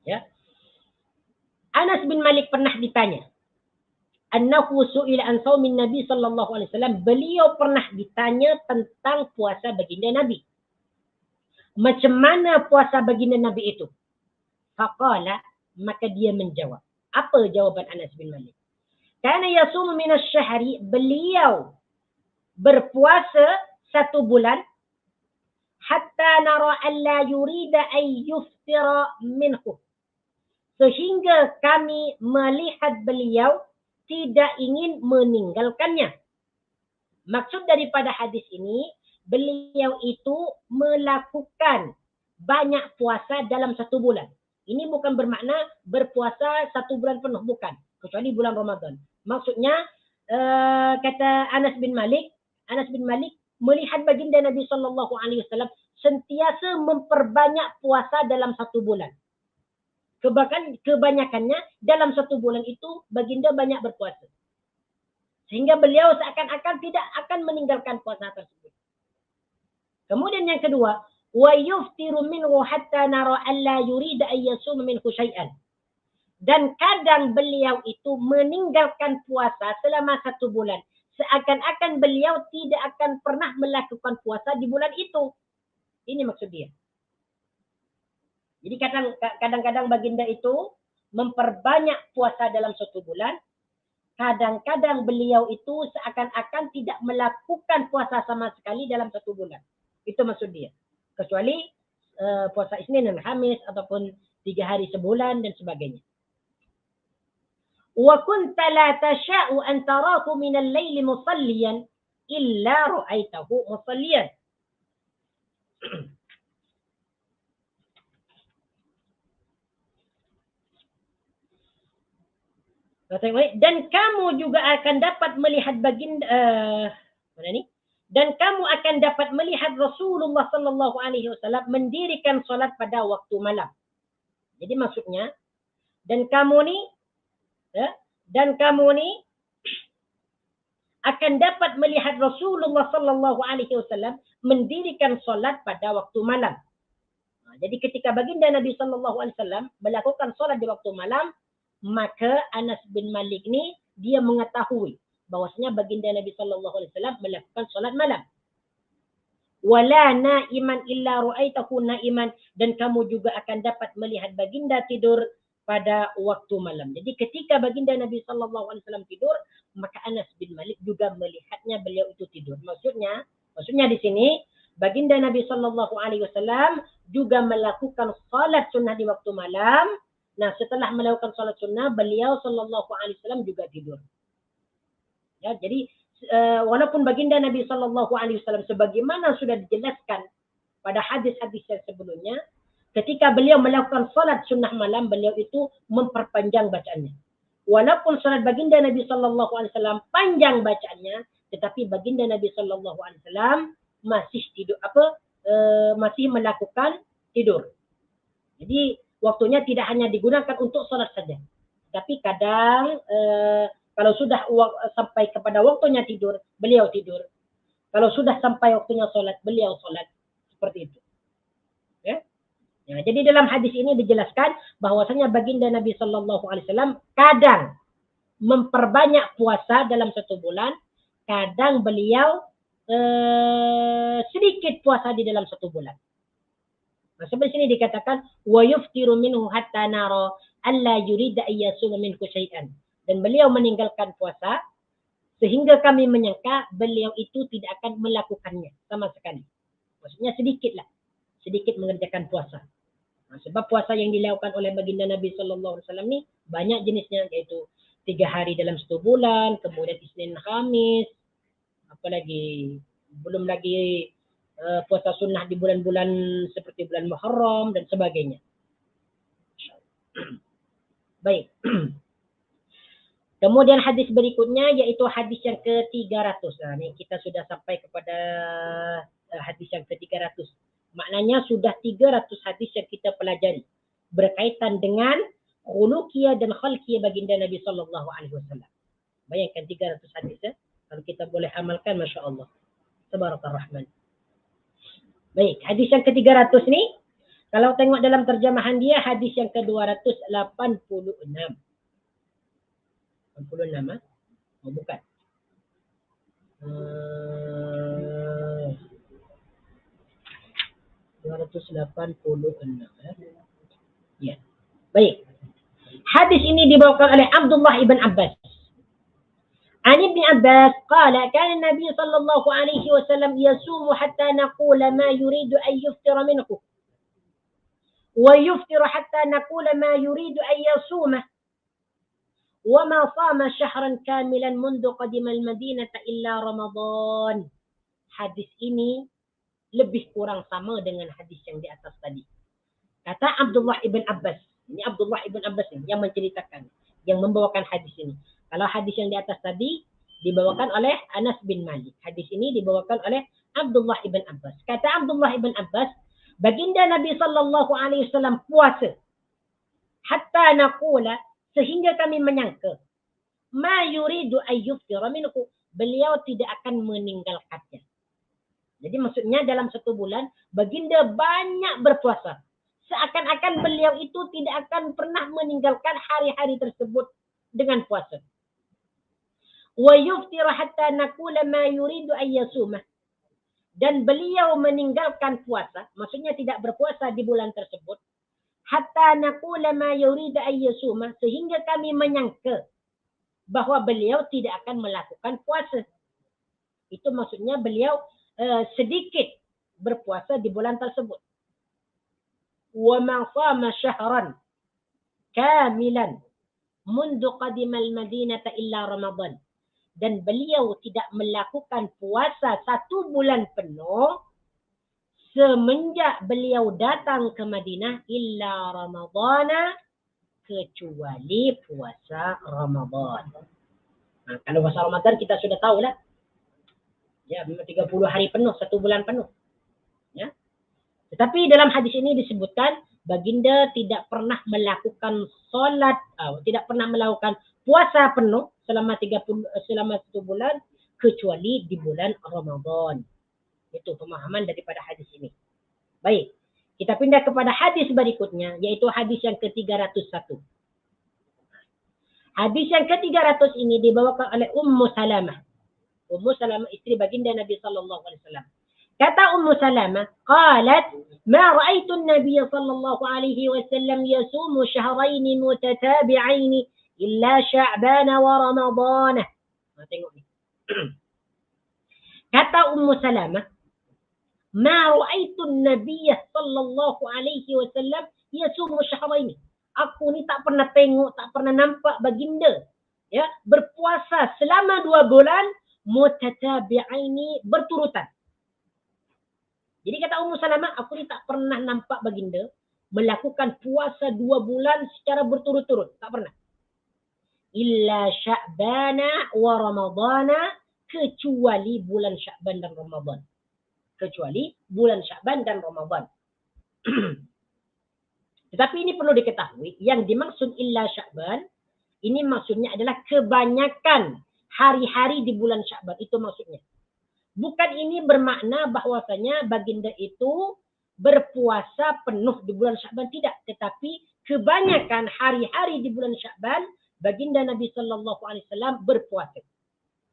Ya. Anas bin Malik pernah ditanya, annahu su'ila an shaumin Nabi sallallahu alaihi wasallam. Beliau pernah ditanya tentang puasa baginda Nabi. Macam mana puasa baginda Nabi itu? Faqala, maka dia menjawab. Apa jawaban Anas bin Malik? Kana yasumu min asy-syahri, beliau berpuasa 1 bulan hatta nara an la yurida an yuftira minhu. Sehingga kami melihat beliau tidak ingin meninggalkannya. Maksud daripada hadis ini, beliau itu melakukan banyak puasa dalam 1 bulan. Ini bukan bermakna berpuasa 1 bulan penuh, bukan. Kecuali bulan Ramadan. Maksudnya, kata Anas bin Malik melihat baginda Nabi SAW sentiasa memperbanyak puasa dalam 1 bulan. Kebanyakannya dalam 1 bulan itu baginda banyak berpuasa. Sehingga beliau seakan-akan tidak akan meninggalkan puasa tersebut. Kemudian yang kedua, wa yuftiru minhu hatta nara an la yurida an yasuma minhu syai'an. Dan kadang beliau itu meninggalkan puasa selama 1 bulan. Seakan-akan beliau tidak akan pernah melakukan puasa di bulan itu. Ini maksud dia. Jadi kadang-kadang baginda itu memperbanyak puasa dalam 1 bulan. Kadang-kadang beliau itu seakan-akan tidak melakukan puasa sama sekali dalam 1 bulan. Itu maksud dia. Kecuali puasa Isnin dan Khamis ataupun 3 hari sebulan dan sebagainya. Wa kunta la tasha'u an tarahu min al-laili musalliyan illa ra'aitahu musalliyan. Dan kamu juga akan dapat melihat baginda Dan kamu akan dapat melihat Rasulullah sallallahu alaihi wasallam mendirikan solat pada waktu malam. Jadi maksudnya dan kamu ni akan dapat melihat Rasulullah sallallahu alaihi wasallam mendirikan solat pada waktu malam. Jadi ketika baginda Nabi sallallahu alaihi wasallam melakukan solat di waktu malam, maka Anas bin Malik ni dia mengetahui bahwasanya baginda Nabi sallallahu alaihi wasallam melakukan solat malam. Wala naiman illa ru'aitahu naiman, dan kamu juga akan dapat melihat baginda tidur pada waktu malam. Jadi ketika baginda Nabi sallallahu alaihi wasallam tidur, maka Anas bin Malik juga melihatnya beliau itu tidur. Maksudnya di sini baginda Nabi sallallahu alaihi wasallam juga melakukan salat sunnah di waktu malam. Nah, setelah melakukan salat sunnah, beliau sallallahu alaihi wasallam juga tidur. Ya, jadi walaupun baginda Nabi sallallahu alaihi wasallam sebagaimana sudah dijelaskan pada hadis-hadis yang sebelumnya, ketika beliau melakukan salat sunnah malam, beliau itu memperpanjang bacaannya. Walaupun salat baginda Nabi sallallahu alaihi wasallam panjang bacaannya, tetapi baginda Nabi sallallahu alaihi wasallam masih masih melakukan tidur. Jadi waktunya tidak hanya digunakan untuk salat saja. Tapi kadang kalau sudah sampai kepada waktunya tidur, beliau tidur. Kalau sudah sampai waktunya salat, beliau salat. Seperti itu. Ya? Ya, jadi dalam hadis ini dijelaskan bahwasanya baginda Nabi sallallahu alaihi wasallam kadang memperbanyak puasa dalam 1 bulan, kadang beliau sedikit puasa di dalam 1 bulan. Nah, seperti sini dikatakan wa yuftiru minhu hatta nara alla yurida an yasuma minhu syai'an. Dan beliau meninggalkan puasa sehingga kami menyangka beliau itu tidak akan melakukannya sama sekali. Maksudnya sedikit mengerjakan puasa. Nah, sebab puasa yang dilakukan oleh baginda Nabi sallallahu alaihi wasallam ni banyak jenisnya, yaitu 3 hari dalam 1 bulan, kemudian Isnin Khamis, apalagi belum lagi puasa sunnah di bulan-bulan seperti bulan Muharram dan sebagainya. Baik. Kemudian hadis berikutnya yaitu hadis yang ke-300. Nah, ini kita sudah sampai kepada hadis yang ke-300. Maknanya sudah 300 hadis yang kita pelajari berkaitan dengan khuluqiyah dan khalqiyah baginda Nabi sallallahu alaihi wasallam. Bayangkan 300 hadis ya. Kalau kita boleh amalkan, masya-Allah. Tabarakallah rahman. Baik, hadis yang ke-300 ni, kalau tengok dalam terjemahan dia, hadis yang ke-286. 86, ha? Oh, bukan. 286, ya. Baik. Hadis ini dibawakan oleh Abdullah ibn Abbas. عن ابن عباس قال كان النبي صلى الله عليه وسلم يصوم حتى نقول ما يريد أن يفطر منه ويفطر حتى نقول ما يريد أن يصومه وما صام شهرا كاملا منذ قدم المدينة إلا رمضان. Hadis ini lebih kurang sama dengan hadis yang di atas tadi. Kata Abdullah ibn Abbas. Ini Abdullah ibn Abbas ini yang menceritakan, yang membawakan hadis ini. Kalau hadis yang di atas tadi dibawakan oleh Anas bin Malik. Hadis ini dibawakan oleh Abdullah ibn Abbas. Kata Abdullah ibn Abbas, baginda Nabi sallallahu alaihi wasallam puasa hatta naqula, sehingga kami menyangka, ma yuridu ay yuftira minhu, beliau tidak akan meninggalkannya. Jadi maksudnya dalam satu bulan baginda banyak berpuasa. Seakan-akan beliau itu tidak akan pernah meninggalkan hari-hari tersebut dengan puasa. Wa yuftira hatta naqula ma yuridu an yasumah. Dan beliau meninggalkan puasa, maksudnya tidak berpuasa di bulan tersebut, hatta naqula ma yuridu an yasumah, sehingga kami menyangka bahwa beliau tidak akan melakukan puasa. Itu maksudnya beliau sedikit berpuasa di bulan tersebut. Wa ma shama syahran kamilan mundu qadimal madinata illa Ramadan. Dan beliau tidak melakukan puasa 1 bulan penuh semenjak beliau datang ke Madinah illa Ramadana, kecuali puasa Ramadan. Nah, kalau puasa Ramadan kita sudah tahu lah. Ya, 30 hari penuh, 1 bulan penuh. Ya. Tetapi dalam hadis ini disebutkan baginda tidak pernah melakukan solat, tidak pernah melakukan puasa penuh selama 1 bulan kecuali di bulan Ramadan. Itu pemahaman daripada hadis ini. Baik, kita pindah kepada hadis berikutnya, yaitu hadis yang ke-301. Hadis yang ke-300 ini dibawakan oleh Ummu Salamah. Ummu Salamah istri baginda Nabi sallallahu alaihi wasallam. Kata Ummu Salamah, qalat ma ra'aitu an-nabiy sallallahu alaihi wasallam yasumu shahrayn mutatabi'ain illa Sya'ban wa Ramadan. Tengok ni. Kata Ummu Salamah, ma ra'aitu an-nabiy sallallahu alaihi wasallam yasumu shahrayn. Aku ni tak pernah tengok, tak pernah nampak baginda ya berpuasa selama 2 bulan mutatabi'aini, berturutan. Jadi kata Ummu Salamah, aku ni tak pernah nampak baginda melakukan puasa 2 bulan secara berturut-turut. Tak pernah. Illa Sya'bana wa Ramadana, kecuali bulan Sya'ban dan Ramadan. Kecuali bulan Sya'ban dan Ramadan. Tetapi ini perlu diketahui, yang dimaksud illa Sya'ban, ini maksudnya adalah kebanyakan hari-hari di bulan Sya'ban. Itu maksudnya. Bukan ini bermakna bahwasanya baginda itu berpuasa penuh di bulan Sya'ban, tidak. Tetapi kebanyakan hari-hari di bulan Sya'ban, baginda Nabi sallallahu alaihi wasallam berpuasa.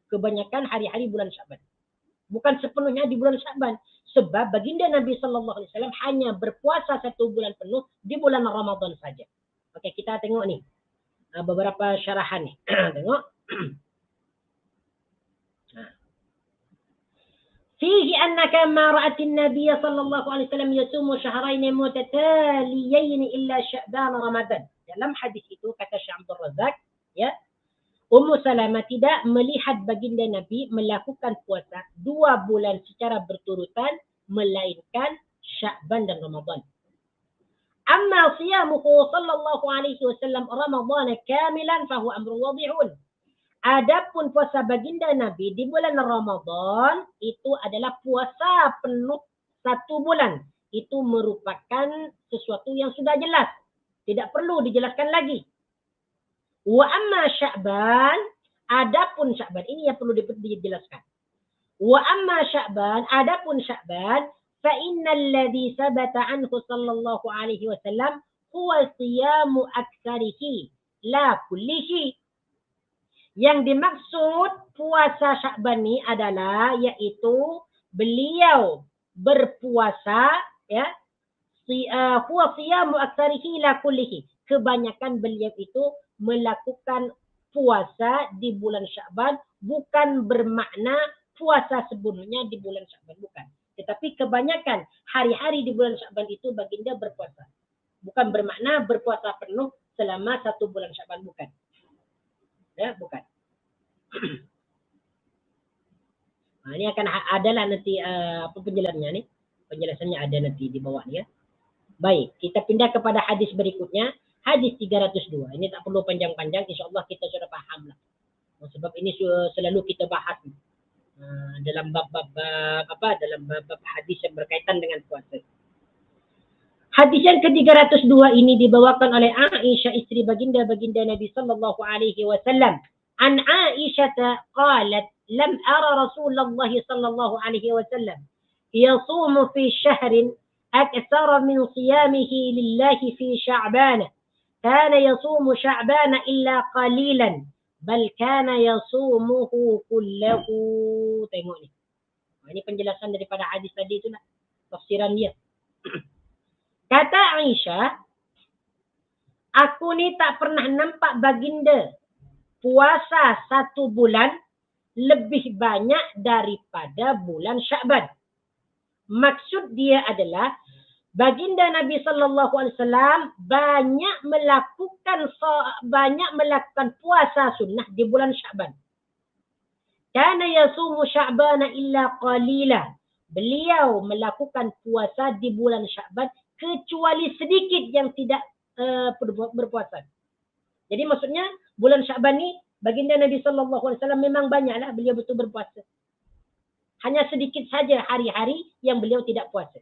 Kebanyakan hari-hari bulan Sya'ban. Bukan sepenuhnya di bulan Sya'ban. Sebab baginda Nabi sallallahu alaihi wasallam hanya berpuasa 1 bulan penuh di bulan Ramadan saja. Okey, kita tengok ni. Beberapa syarahan ni. Tengok. فيه أنك ما رأت النبي صلى الله عليه وسلم يصوم شهرين متتاليين إلا شعبان رمضان. Dalam hadis itu kata Syekh Abdul Razak, ya, Ummu Salamah tidak melihat baginda Nabi melakukan puasa 2 bulan secara berturutan melainkan Sya'ban dan Ramadan. Amma siyamuhu sallallahu alaihi wasallam Ramadan kamilan fahu amrun wadihun. Adapun puasa baginda Nabi di bulan Ramadan itu adalah puasa penuh 1 bulan. Itu merupakan sesuatu yang sudah jelas. Tidak perlu dijelaskan lagi. Wa amma Sya'ban, adapun Sya'ban, ini yang perlu dijelaskan. Wa amma Sya'ban, adapun Sya'ban, فإن الذي ثبت عنه صلى الله عليه وسلم هو صيام أكثره لا كل شيء. Yang dimaksud puasa Sya'ban ini adalah yaitu beliau berpuasa ya huwa siyamu aktsarihi la kullihi. Kebanyakan beliau itu melakukan puasa di bulan Sya'ban, bukan bermakna puasa sebelumnya di bulan Sya'ban, bukan. Tetapi kebanyakan hari-hari di bulan Sya'ban itu baginda berpuasa. Bukan bermakna berpuasa penuh selama 1 bulan Sya'ban, bukan. Ya, bukan. Nah, ini akan adalah nanti apa penjelasannya nih? Penjelasannya ada nanti di bawah ya. Baik, kita pindah kepada hadis berikutnya, hadis 302. Ini tak perlu panjang-panjang, insyaallah kita sudah paham lah. Sebab ini selalu kita bahas dalam bab-bab hadis yang berkaitan dengan puasa. Hadis yang ke-302 ini dibawakan oleh Aisyah, istri baginda Nabi sallallahu alaihi wasallam. An Aisyah qalat lam ara Rasulullah sallallahu alaihi wasallam yasumu fi syahrin aktsara min siyamihi lillahi fi Sya'ban. Kana yasumu Sya'ban illa qalilan bal kana yasumuhu kullahu. Tengok ni. Ini penjelasan daripada hadis tadi itulah, tafsiran dia. Kata Aisyah, aku ni tak pernah nampak baginda puasa 1 bulan lebih banyak daripada bulan Sya'ban. Maksud dia adalah baginda Nabi sallallahu alaihi wasallam banyak melakukan puasa sunnah di bulan Sya'ban. Kana yasumu Sya'bana illa qalila. Beliau melakukan puasa di bulan Sya'ban kecuali sedikit yang tidak berpuasa. Jadi maksudnya bulan Sya'ban ni baginda Nabi sallallahu alaihi wasallam memang banyaklah beliau betul berpuasa. Hanya sedikit saja hari-hari yang beliau tidak puasa.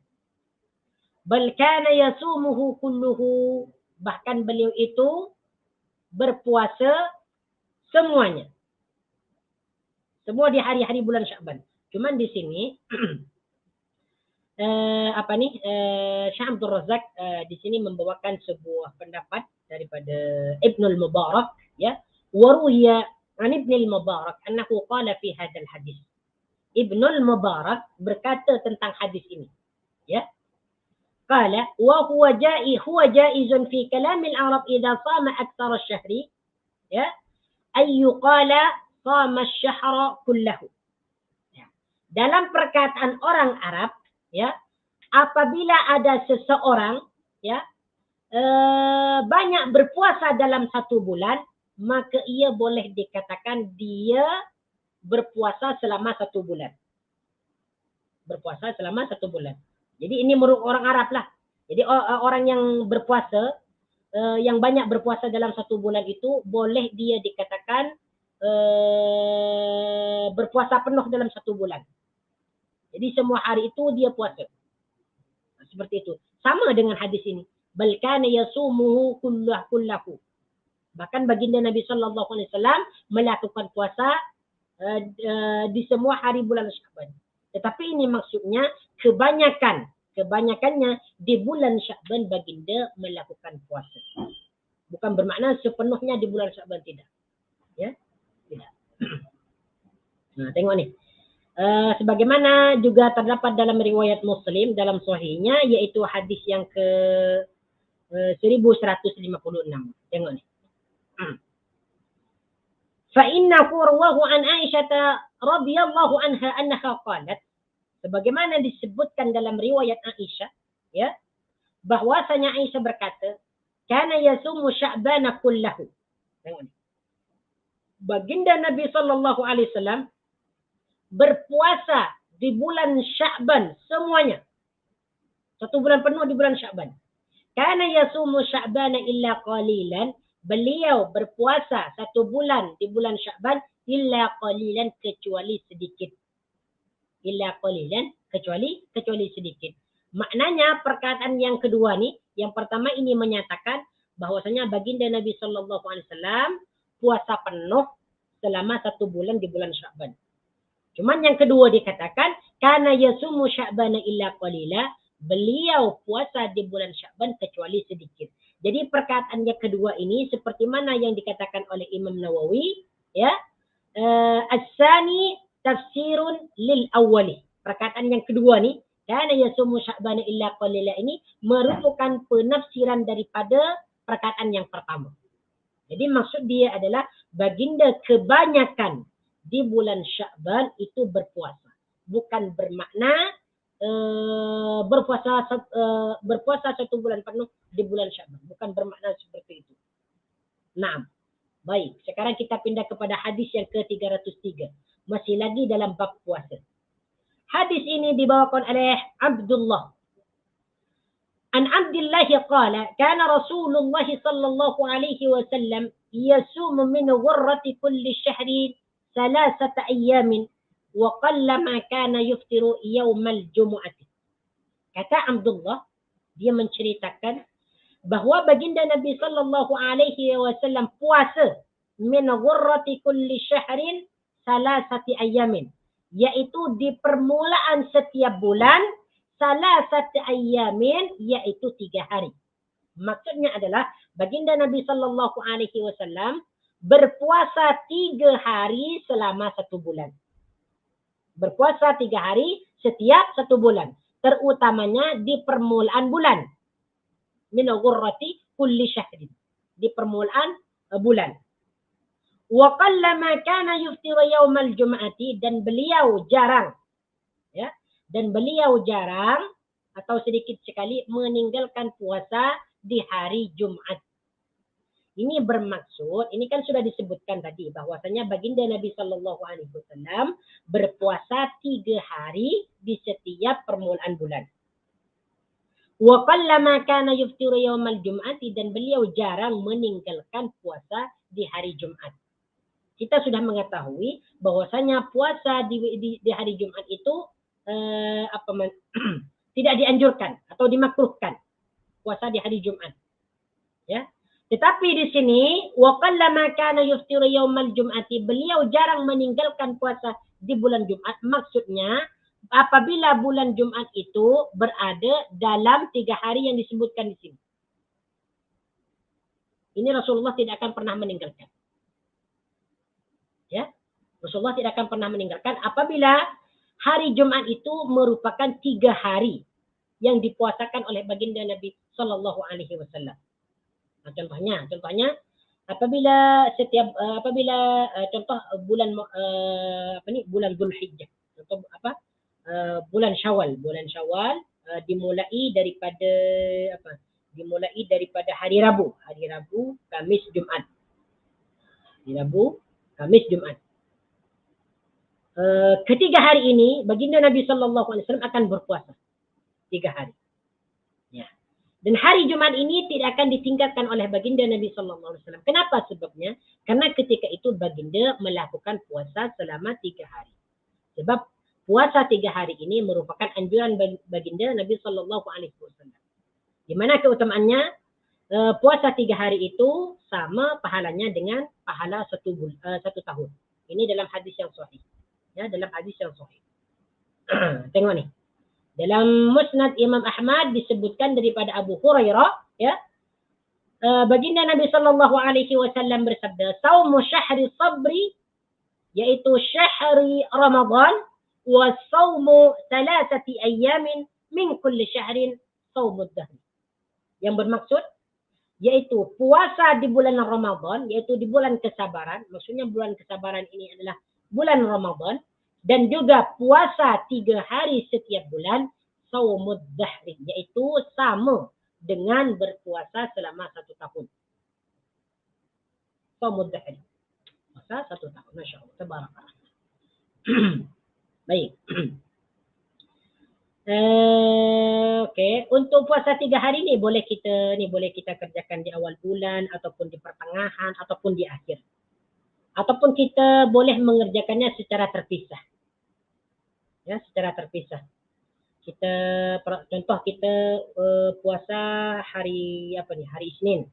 Bal kana yasumuhu kulluhu. Bahkan beliau itu berpuasa semuanya. Semua di hari-hari bulan Sya'ban. Cuman di sini Syekh Abdul Razak di sini membawakan sebuah pendapat daripada Ibnul Mubarak ya, wa ruwiya an Ibnul Mubarak annahu qala fi hadzal hadis. Ibnul Mubarak berkata tentang hadis ini ya, qala wa huwa jaizun fi kalam al-arab idza sama aktsara asy-syahri ya ay yuqala sama asy-syahra kullahu. Dalam perkataan orang Arab ya, apabila ada seseorang ya banyak berpuasa dalam 1 bulan, maka ia boleh dikatakan dia berpuasa selama 1 bulan. Berpuasa selama 1 bulan. Jadi ini menurut orang Arab lah. Jadi orang yang berpuasa, yang banyak berpuasa dalam 1 bulan itu, boleh dia dikatakan berpuasa penuh dalam 1 bulan. Jadi semua hari itu dia puasa. Seperti itu. Sama dengan hadis ini. Bal kana yasumuhu kullahu. Bahkan baginda Nabi sallallahu alaihi wasallam melakukan puasa di semua hari bulan Sya'ban. Tetapi ini maksudnya kebanyakannya di bulan Sya'ban baginda melakukan puasa. Bukan bermakna sepenuhnya di bulan Sya'ban, tidak. Ya? Tidak. Nah, tengok ni. Sebagaimana juga terdapat dalam riwayat Muslim dalam sahihnya, yaitu hadis yang ke 1156. Tengok ni. Fa innahu rawahu an Aisyah radhiyallahu anha annaha qalat, sebagaimana disebutkan dalam riwayat Aisyah ya, bahwasanya Aisyah berkata, kana yasumu Sya'bana kullahu. Tengok ni. Baginda Nabi sallallahu alaihi wasallam berpuasa di bulan Sya'ban semuanya. 1 bulan penuh di bulan Sya'ban. Kana yasumu Sya'bana illa qalilan. Beliau berpuasa 1 bulan di bulan Sya'ban illa qalilan, kecuali sedikit. Illa qalilan, kecuali sedikit. Maknanya perkataan yang kedua ni, yang pertama ini menyatakan bahwasanya baginda Nabi sallallahu alaihi wasallam puasa penuh selama 1 bulan di bulan Sya'ban. Cuman yang kedua dikatakan kana yasumu Sya'ban illa qalila. Beliau puasa di bulan Sya'ban kecuali sedikit. Jadi perkataan yang kedua ini seperti mana yang dikatakan oleh Imam Nawawi, ya. As-sani tafsirun lil awwali. Perkataan yang kedua ni, kana yasumu Sya'ban illa qalila, ini merupakan penafsiran daripada perkataan yang pertama. Jadi maksud dia adalah baginda kebanyakan di bulan Sya'ban itu berpuasa. Bukan bermakna berpuasa satu bulan penuh di bulan Sya'ban. Bukan bermakna seperti itu. Nah, baik. Sekarang kita pindah kepada hadis yang ke-303. Masih lagi dalam bab puasa. Hadis ini dibawakan oleh Abdullah. An Abdullah qala, kana Rasulullah sallallahu alaihi wasallam yasumu min ghurrati kulli syahrin 3 ayyamin wa qallama kana yuftiru yaumal jumu'ati. Kata Abdullah, dia menceritakan bahawa baginda Nabi sallallahu alaihi wasallam puasa min ghurrati kulli syahrin 3 ayyamin, yaitu di permulaan setiap bulan 3 ayyamin, yaitu 3 hari. Maksudnya adalah baginda Nabi sallallahu alaihi wasallam berpuasa 3 hari selama 1 bulan. Berpuasa 3 hari setiap 1 bulan, terutamanya di permulaan bulan. Min ghurrati kulli syahrin, di permulaan bulan. Wa qallama kana yuftiru yaumal jum'ati, dan beliau jarang, ya, dan beliau jarang atau sedikit sekali meninggalkan puasa di hari Jumat. Ini bermaksud, ini kan sudah disebutkan tadi bahwasanya baginda Nabi sallallahu alaihi wasallam berpuasa 3 hari di setiap permulaan bulan. Wa qallama kana yuftiru yaumal jum'ati, dan beliau jarang meninggalkan puasa di hari Jumat. Kita sudah mengetahui bahwasanya puasa di hari Jumat itu tidak dianjurkan atau dimakruhkan puasa di hari Jumat. Ya. Tetapi di sini wa qallama kana yuftiru yaumal jum'ati, beliau jarang meninggalkan puasa di bulan Jumat. Maksudnya apabila bulan Jumat itu berada dalam 3 hari yang disebutkan di sini. Ini Rasulullah tidak akan pernah meninggalkan. Ya. Rasulullah tidak akan pernah meninggalkan apabila hari Jumat itu merupakan 3 hari yang dipuasakan oleh baginda Nabi sallallahu alaihi wasallam. Nah, contohnya apabila contoh bulan bulan Dzulhijjah, contoh bulan Syawal dimulai daripada hari Rabu, Kamis, Jumat. Hari Rabu, Kamis, Jumat. Ketiga hari ini baginda Nabi sallallahu alaihi wasallam akan berpuasa 3 hari. Ya. Dan hari Jumat ini tidak akan ditinggalkan oleh baginda Nabi sallallahu alaihi wasallam. Kenapa sebabnya? Karena ketika itu baginda melakukan puasa selama 3 hari. Sebab puasa 3 hari ini merupakan anjuran baginda Nabi sallallahu alaihi wasallam. Di mana keutamaannya? Puasa 3 hari itu sama pahalanya dengan pahala 1 tahun. Ini dalam hadis yang sahih. Ya, dalam hadis yang sahih. Tengok ni. Dalam Musnad Imam Ahmad disebutkan daripada Abu Hurairah, ya. Baginda Nabi sallallahu alaihi wasallam bersabda, "Saumu syahri sabri," yaitu syahri Ramadan, "wa saumu 3 ayyamin min kulli syahrin saumud dahr." Yang bermaksud yaitu puasa di bulan Ramadan, yaitu di bulan kesabaran. Maksudnya bulan kesabaran ini adalah bulan Ramadan, dan juga puasa 3 hari setiap bulan, saumud dahri, yaitu sama dengan berpuasa selama 1 tahun. Saumud dahri, puasa 1 tahun. Masya Allah, tabarakallah. Baik. Okey, untuk puasa 3 hari ni boleh kita kerjakan di awal bulan ataupun di pertengahan ataupun di akhir. Ataupun kita boleh mengerjakannya secara terpisah. Ya, secara terpisah. Contoh kita puasa hari Isnin.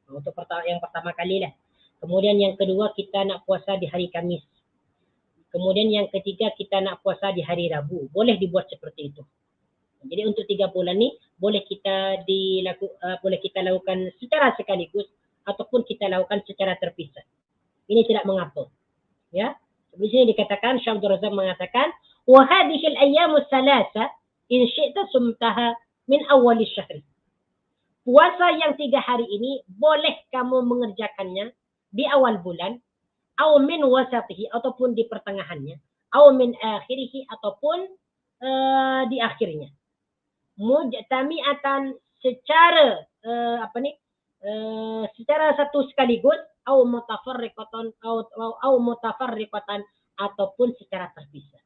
Untuk yang pertama kali lah. Kemudian yang kedua kita nak puasa di hari Kamis. Kemudian yang ketiga, kita nak puasa di hari Rabu. Boleh dibuat seperti itu. Jadi untuk 3 bulan ni boleh kita lakukan secara sekaligus ataupun kita lakukan secara terpisah. Ini tidak mengapa. Ya. Di sini dikatakan, Syekh Abdul Razak mengatakan, wa hadhihi al-ayyamu thalatha in syi'ta sumtaha min awal syahr. Puasa yang 3 hari ini boleh kamu mengerjakannya di awal bulan, atau min wasatihi ataupun di pertengahannya, atau min akhirihi ataupun di akhirnya. Mujtami'atan secara secara satu sekaligus, atau mutafarriqatan ataupun secara terpisah.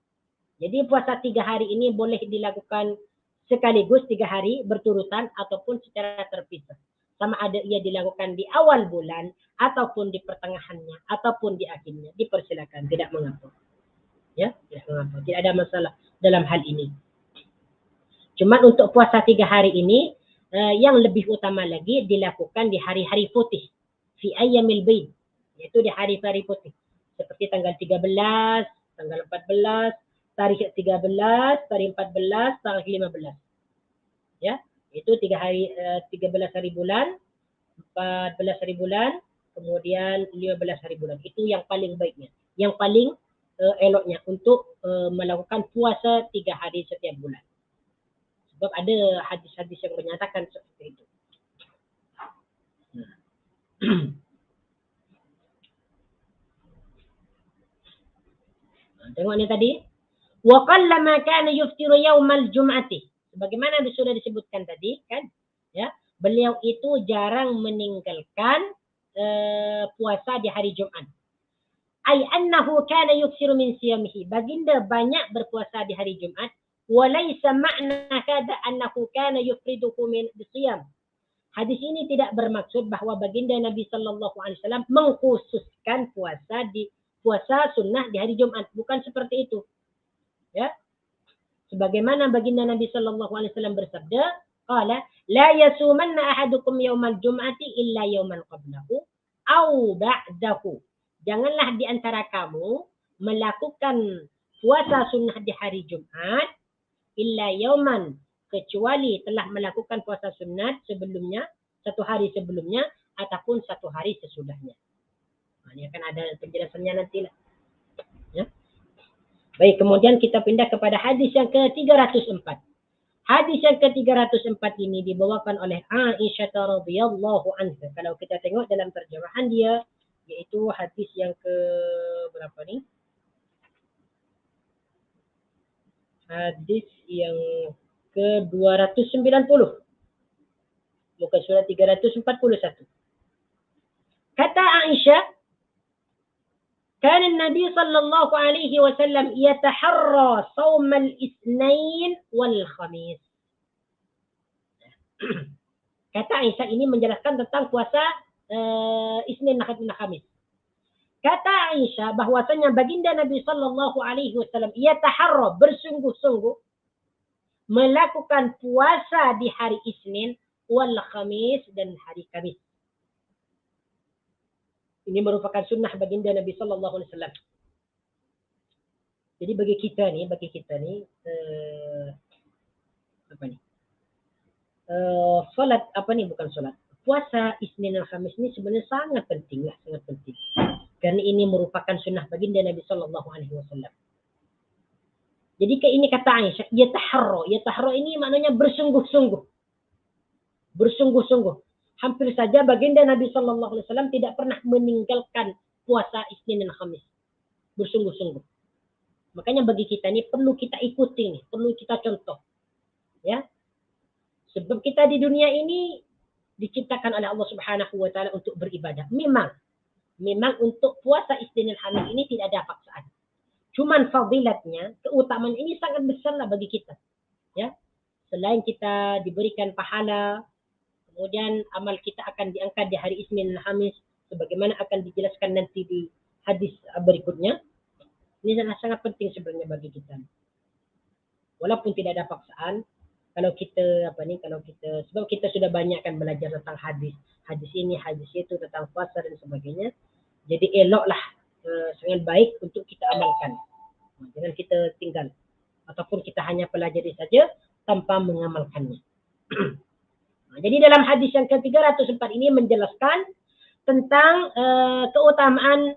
Jadi puasa 3 hari ini boleh dilakukan sekaligus 3 hari berturutan ataupun secara terpisah. Sama ada ia dilakukan di awal bulan ataupun di pertengahannya ataupun di akhirnya, dipersilakan, tidak mengapa. Ya, tidak mengapa. Tidak ada masalah dalam hal ini. Cuma untuk puasa 3 hari ini yang lebih utama lagi dilakukan di hari-hari putih, fi ayyamil bayd, yaitu di hari-hari putih. Seperti tanggal 13, tanggal 14, tarikh 13, tarikh 14, tarikh 15. Ya, itu 3 hari 13 hari bulan, 14 hari bulan, kemudian 15 hari bulan. Itu yang paling baiknya, yang paling eloknya untuk melakukan puasa 3 hari setiap bulan. Sebab ada hadis-hadis yang menyatakan seperti itu. Tengok ni tadi. Wa qallama kana yuftiru yaumal jum'ati. Sebagaimana sudah disebutkan tadi kan, ya. Beliau itu jarang meninggalkan puasa di hari Jumat. Ai annahu kana yuksiru min siyamihi. Baginda banyak berpuasa di hari Jumat. Walaysa ma'na kada annahu kana yufriduhu min bisiyam. Hadis ini tidak bermaksud bahawa baginda Nabi sallallahu alaihi wasallam mengkhususkan puasa sunnah di hari Jumat. Bukan seperti itu. Ya. Sebagaimana baginda Nabi sallallahu alaihi wasallam bersabda, qala la yasumanna ahadukum yaumal jum'ati illa yauman qablahu aw ba'dahu. Janganlah di antara kamu melakukan puasa sunnah di hari Jumat illa yauman, kecuali telah melakukan puasa sunat sebelumnya, 1 hari sebelumnya ataupun 1 hari sesudahnya. Ini akan ada penjelasannya nantilah. Ya. Baik, kemudian kita pindah kepada hadis yang ke-304. Hadis yang ke-304 ini dibawakan oleh Aisyah radhiyallahu anha. Kalau kita tengok dalam terjemahan dia, iaitu hadis yang ke berapa ni? Hadis yang ke-290. Muka surat 341. Kata Aisyah, kana Nabi sallallahu alaihi wasallam yataharra shaum al-itsnain wal khamis. Kata Aisyah ini menjelaskan tentang puasa Isnin dan Khamis. Kata Aisyah bahwasanya baginda Nabi sallallahu alaihi wasallam yataharra, bersungguh-sungguh melakukan puasa di hari Isnin wal Khamis dan hari Kamis. Ini merupakan sunnah baginda Nabi sallallahu alaihi wasallam. Jadi bagi kita ni solat bukan solat. Puasa Isnin dan Khamis ni sebenarnya sangat penting. Kerana ini merupakan sunnah baginda Nabi sallallahu alaihi wasallam. Jadi ini kata Aisyah, yataharra ini maknanya bersungguh-sungguh. Bersungguh-sungguh. Hampir saja baginda Nabi sallallahu alaihi wasallam tidak pernah meninggalkan puasa Isnin dan Khamis. Bersungguh-sungguh. Makanya bagi kita ni perlu kita ikuti ni, perlu kita contoh. Ya. Sebab kita di dunia ini diciptakan oleh Allah Subhanahu wa taala untuk beribadah. Memang untuk puasa Isnin dan Khamis ini tidak ada paksaan. Cuman fadilatnya, keutamaan ini sangat besarlah bagi kita. Ya. Selain kita diberikan pahala, kemudian amal kita akan diangkat di hari Isnin dan Khamis sebagaimana akan dijelaskan nanti di hadis berikutnya. Ini sangat penting sebenarnya bagi kita. Walaupun tidak ada paksaan, sebab kita sudah banyak kan belajar tentang hadis ini, hadis itu, tentang puasa dan sebagainya. Jadi eloklah, sangat baik untuk kita amalkan. Jangan kita tinggal. Ataupun kita hanya pelajari saja tanpa mengamalkannya. Jadi dalam hadis yang ke-304 ini menjelaskan tentang keutamaan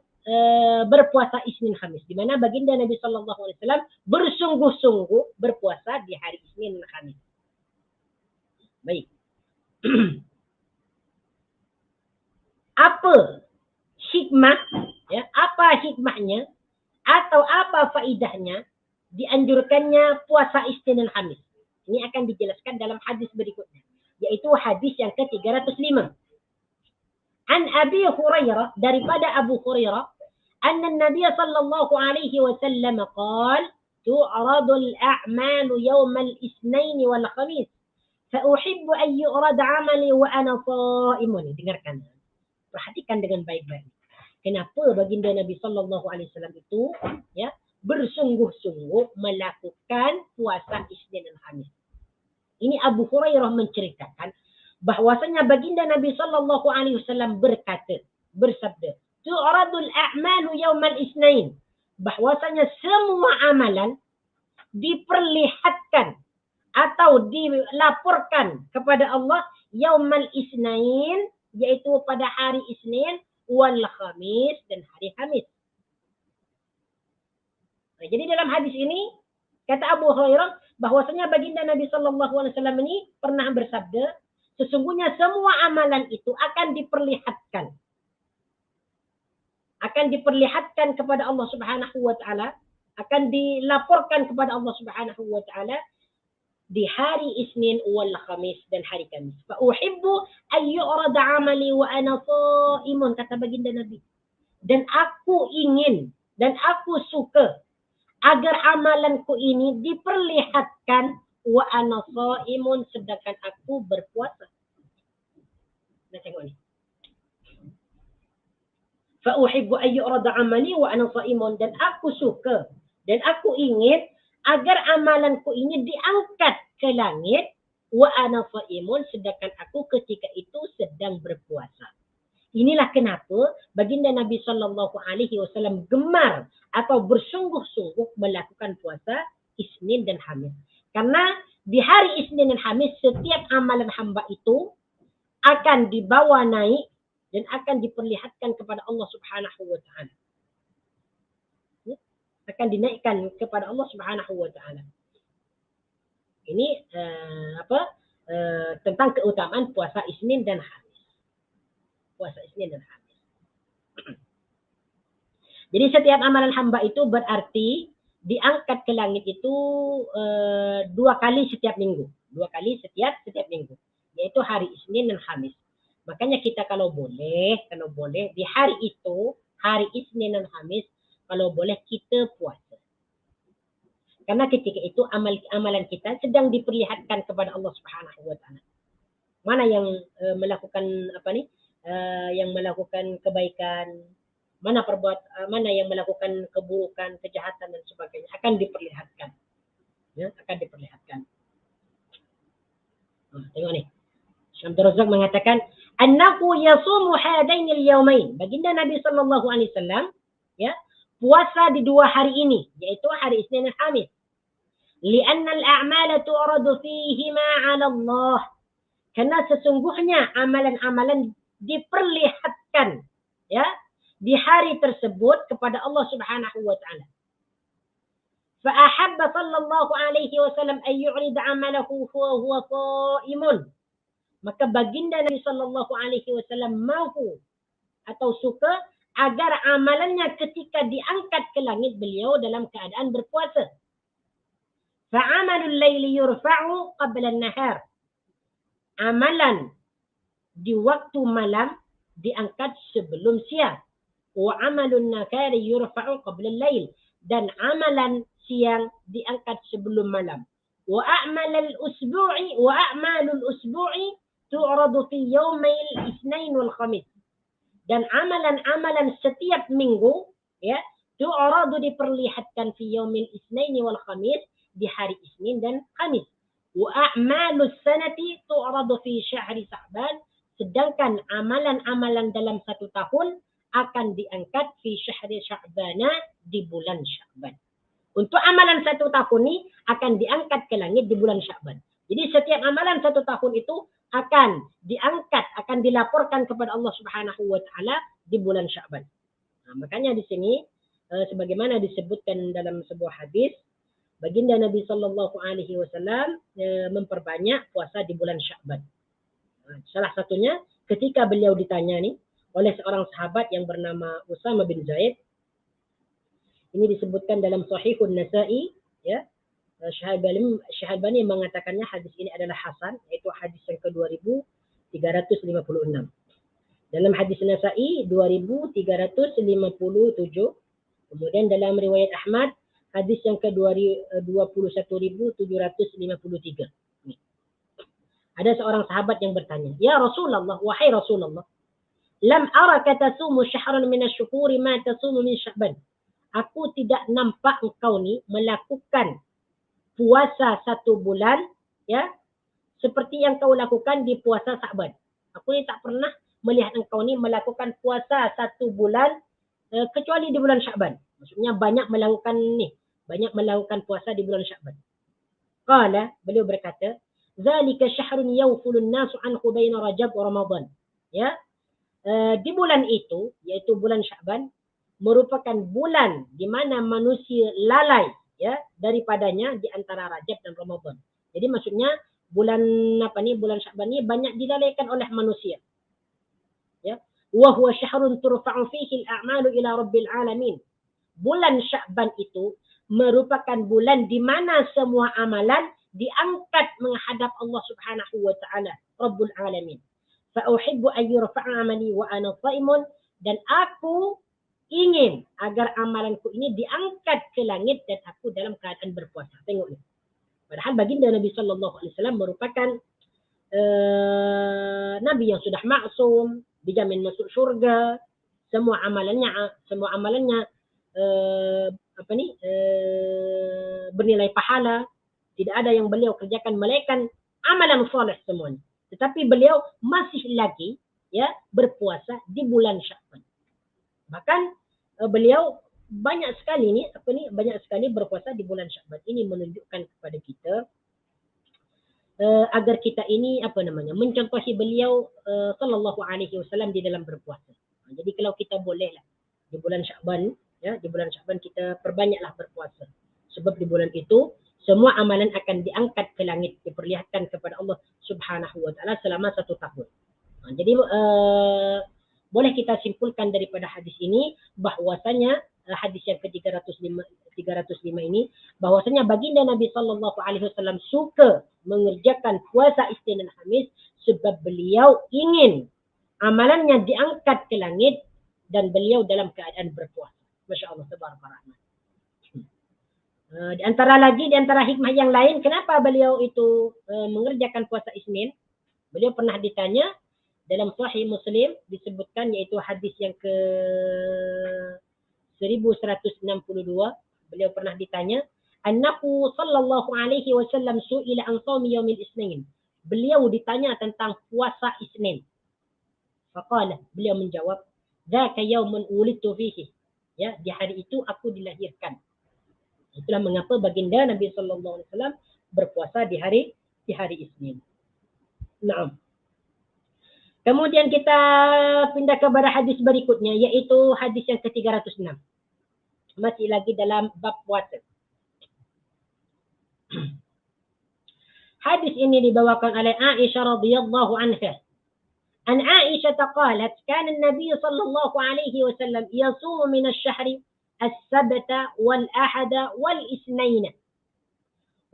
berpuasa Isnin Khamis, di mana baginda Nabi Sallallahu Alaihi Wasallam bersungguh-sungguh berpuasa di hari Isnin dan Khamis. Baik. Apa hikmah? Ya, apa hikmahnya atau apa faidahnya dianjurkannya puasa Isnin dan Khamis? Ini akan dijelaskan dalam hadis berikutnya, yaitu hadis yang ke-305. An Abi Hurairah, daripada Abu Hurairah, anna Nabi sallallahu alaihi wasallam qala tu'radu al-a'malu yawm al-itsnain wal khamis fa uhibbu an yu'rad 'amali wa ana sha'imun. Dengarkan. Perhatikan dengan baik-baik. Kenapa baginda Nabi sallallahu alaihi wasallam itu ya bersungguh-sungguh melakukan puasa Isnin dan Khamis? Ini Abu Hurairah menceritakan bahwasanya baginda Nabi sallallahu alaihi wasallam bersabda, tu'radul a'malu yaumal isnain, bahwasanya semua amalan diperlihatkan atau dilaporkan kepada Allah yaumal isnain, yaitu pada hari Isnin, wal Khamis, dan hari Khamis. Nah, jadi dalam hadis ini kata Abu Hurairah bahwasanya baginda Nabi sallallahu alaihi wasallam ini pernah bersabda, sesungguhnya semua amalan itu akan diperlihatkan. Akan diperlihatkan kepada Allah Subhanahu wa taala, akan dilaporkan kepada Allah Subhanahu wa taala di hari Isnin wal Khamis dan hari Kamis. Fa uhibbu an yu'rad 'amali wa ana sha'imun, kata baginda Nabi. Dan aku ingin dan aku suka agar amalanku ini diperlihatkan wa ana sha'imun, sedangkan aku berpuasa. Nah, tengok ni. Fa uhibbu an yu'rad 'amali wa ana sha'imun, dan aku suka dan aku ingin agar amalanku ini diangkat ke langit wa ana sha'imun, sedangkan aku ketika itu sedang berpuasa. Inilah kenapa baginda Nabi sallallahu alaihi wasallam gemar atau bersungguh-sungguh melakukan puasa Isnin dan Khamis. Karena di hari Isnin dan Khamis setiap amalan hamba itu akan dibawa naik dan akan diperlihatkan kepada Allah Subhanahu wa taala. Akan dinaikkan kepada Allah Subhanahu wa taala. Ini tentang keutamaan puasa Isnin dan Khamis. Puasa Isnin dan Khamis. Jadi setiap amalan hamba itu berarti diangkat ke langit itu 2 kali setiap minggu. 2 kali setiap minggu. Yaitu hari Isnin dan Khamis. Makanya kita kalau boleh di hari itu, hari Isnin dan Khamis, kalau boleh kita puasa. Karena ketika itu amalan kita sedang diperlihatkan kepada Allah Subhanahu wa taala. Mana yang melakukan yang melakukan kebaikan, mana yang melakukan keburukan, kejahatan dan sebagainya akan diperlihatkan. Ya, akan diperlihatkan. Tengok ni. Syekh Abdul Razak mengatakan, "Annahu yasumu hadainil yawmain." Baginda Nabi sallallahu alaihi wasallam ya, puasa di 2 hari ini, yaitu hari Isnin dan Khamis. Li'anna al-a'mala tu'radu fihima 'ala Allah. Karena sesungguhnya amalan-amalan diperlihatkan ya di hari tersebut kepada Allah Subhanahu wa taala. Fa ahabba sallallahu alaihi wasallam an yu'rid 'amalahu huwa sha'imun. Maka baginda Nabi sallallahu alaihi wasallam mahu atau suka agar amalannya ketika diangkat ke langit beliau dalam keadaan berpuasa. Fa'amalul laili yurfa'u qabla an-nahar. Amalan di waktu malam diangkat sebelum siang. Wa amalun nahari yurfa'u qabla al-lail. Dan amalan siang diangkat sebelum malam. Wa a'malul usbu'i tu'radu fi yawmil Itsnain wal Khamis. Dan amalan-amalan setiap minggu ya tu'radu diperlihatkan fi yaumil Itsnain wal Khamis, di hari Isnin dan Khamis. Wa a'malus sanati tu'radu fi syahri Sya'ban, sedangkan amalan-amalan dalam 1 tahun akan diangkat fi syahri Sya'ban, di bulan Sya'ban. Untuk amalan 1 tahun ni akan diangkat ke langit di bulan Sya'ban. Jadi setiap amalan 1 tahun itu akan diangkat, akan dilaporkan kepada Allah Subhanahu wa taala di bulan Sya'ban. Makanya di sini sebagaimana disebutkan dalam sebuah hadis, baginda Nabi sallallahu alaihi wasallam memperbanyak puasa di bulan Sya'ban. Salah satunya ketika beliau ditanya nih oleh seorang sahabat yang bernama Usama bin Zaid. Ini disebutkan dalam Sahihun Nasa'i, ya. Syekh-Albani mengatakannya hadis ini adalah hasan, yaitu hadis yang ke-2356. Dalam hadis Nasa'i 2357. Kemudian dalam riwayat Ahmad hadis yang ke-21753. Ada seorang sahabat yang bertanya, "Ya Rasulullah, wahai Rasulullah, lam araka tasumu syahran min asy-syuhuri ma tasumu min Sya'ban." Aku tidak nampak engkau ni melakukan puasa 1 bulan, ya, seperti yang kau lakukan di puasa Sya'ban. Aku ni tak pernah melihat engkau ni melakukan puasa 1 bulan kecuali di bulan Sya'ban. Maksudnya banyak melakukan puasa di bulan Sya'ban. Qala, beliau berkata, "Zalika syahrun yawfulun nasu anhu baina Rajab wa Ramadan." Ya. Di bulan itu, yaitu bulan Sya'ban, merupakan bulan di mana manusia lalai, ya, daripadanya di antara Rajab dan Ramadan. Jadi maksudnya bulan Sya'ban ni banyak dilalaikan oleh manusia. Ya. Wa huwa syahrun turfa'u fihi al-a'malu ila rabbil alamin. Bulan Sya'ban itu merupakan bulan di mana semua amalan diangkat menghadap Allah Subhanahu wa taala, Rabbul Alamin. Fa uhibbu an yurfa'a 'amali wa ana sha'imun, dan aku ingin agar amalanku ini diangkat ke langit dan aku dalam keadaan berpuasa. Tengok ni. Padahal baginda Nabi sallallahu alaihi wasallam merupakan nabi yang sudah maksum, dijamin masuk syurga, semua amalannya bernilai pahala, tidak ada yang beliau kerjakan melainkan amalan soleh semuanya. Tetapi beliau masih lagi, ya, berpuasa di bulan Sya'ban. Bahkan beliau banyak sekali berpuasa di bulan Sya'ban. Ini menunjukkan kepada kita agar kita ini mencontohi beliau sallallahu alaihi wasallam di dalam berpuasa. Jadi kalau kita bolehlah di bulan Sya'ban, ya, di bulan Sya'ban kita perbanyaklah berpuasa. Sebab di bulan itu semua amalan akan diangkat ke langit, diperlihatkan kepada Allah Subhanahu wa taala selama 1 tahun. Jadi boleh kita simpulkan daripada hadis ini bahwasanya hadis yang ke-305 ini bahwasanya baginda Nabi sallallahu alaihi wasallam suka mengerjakan puasa Isnin dan Khamis sebab beliau ingin amalannya diangkat ke langit dan beliau dalam keadaan berpuasa. Masya-Allah, tabarakallah. Di antara hikmah yang lain kenapa beliau itu mengerjakan puasa Isnin, beliau pernah ditanya dalam Sahih Muslim disebutkan, yaitu hadis yang ke 1162, beliau pernah ditanya, annahu sallallahu alaihi wasallam su'ila an shaumi yaumil Isnin. Beliau ditanya tentang puasa Isnin. Faqala, beliau menjawab, dzaka yaumun wulidtu fihi. Ya, di hari itu aku dilahirkan. Itulah mengapa baginda Nabi sallallahu alaihi wasallam berpuasa di hari Isnin. Naam. Kemudian kita pindah kepada hadis berikutnya, yaitu hadis yang ke-306. Masih lagi dalam bab puasa. Hadis ini dibawakan oleh Aisyah radhiyallahu anha. An Aisyah qalat, kana an-nabiy sallallahu alaihi wasallam yasumu min asy-syahri as-sabta wal-ahada wal-itsnain.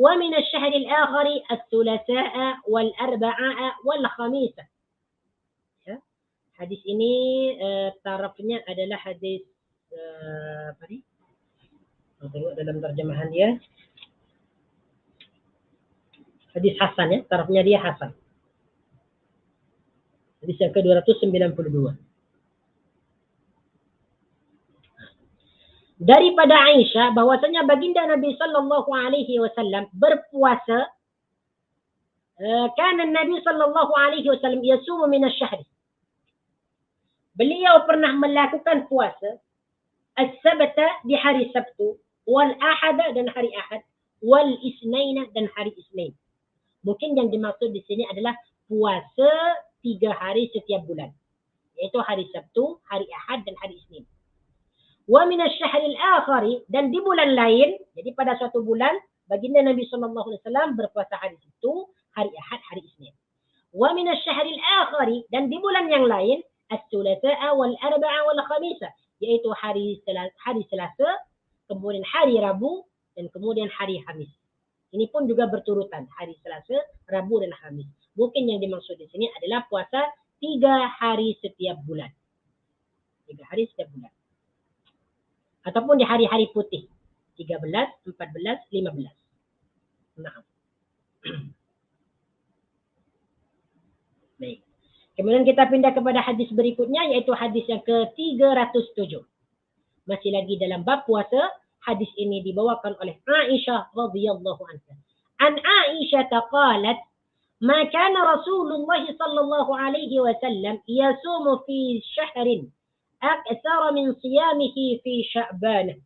Wa min asy-syahri al-akhari ath-thulatha'a wal-arba'a wal-khamisa. Hadis ini tarafnya adalah hadis tengok dalam terjemahan dia. Hadis hasan, ya, tarafnya dia hasan. Hadis yang ke-292. Daripada Aisyah bahwasanya baginda Nabi sallallahu alaihi wasallam berpuasa, kana Nabi sallallahu alaihi wasallam yasumu min asy-syahr. Beliau pernah melakukan puasa as-sabta di hari Sabtu, wal ahada dan hari Ahad, wal isnaina dan hari Isnin. Mungkin yang dimaksud di sini adalah puasa 3 hari setiap bulan, yaitu hari Sabtu, hari Ahad dan hari Isnin. Wa min asy-syahril akhari, dan di bulan lain, jadi pada suatu bulan baginda Nabi sallallahu alaihi wasallam berpuasa hari Sabtu, hari Ahad, hari Isnin. Wa min asy-syahril akhari, dan di bulan yang lain, as-sulatsa'a wal arba'a wal khamisa, yaitu hari Selasa, kemudian hari Rabu dan kemudian hari Khamis. Ini pun juga berturutan, hari Selasa, Rabu dan Khamis. Mungkin yang dimaksud di sini adalah puasa 3 hari setiap bulan. 3 hari setiap bulan. Ataupun di hari-hari putih. 13, 14, 15. Nah. Baik. Kemudian kita pindah kepada hadis berikutnya, yaitu hadis yang ke-307. Masih lagi dalam bab puasa. Hadis ini dibawakan oleh Aisyah radhiyallahu anha. An Aisyah qalat, "Ma kana Rasulullah sallallahu alaihi wasallam yasumu fi syahrin aktsara min siyamihi fi Sya'ban."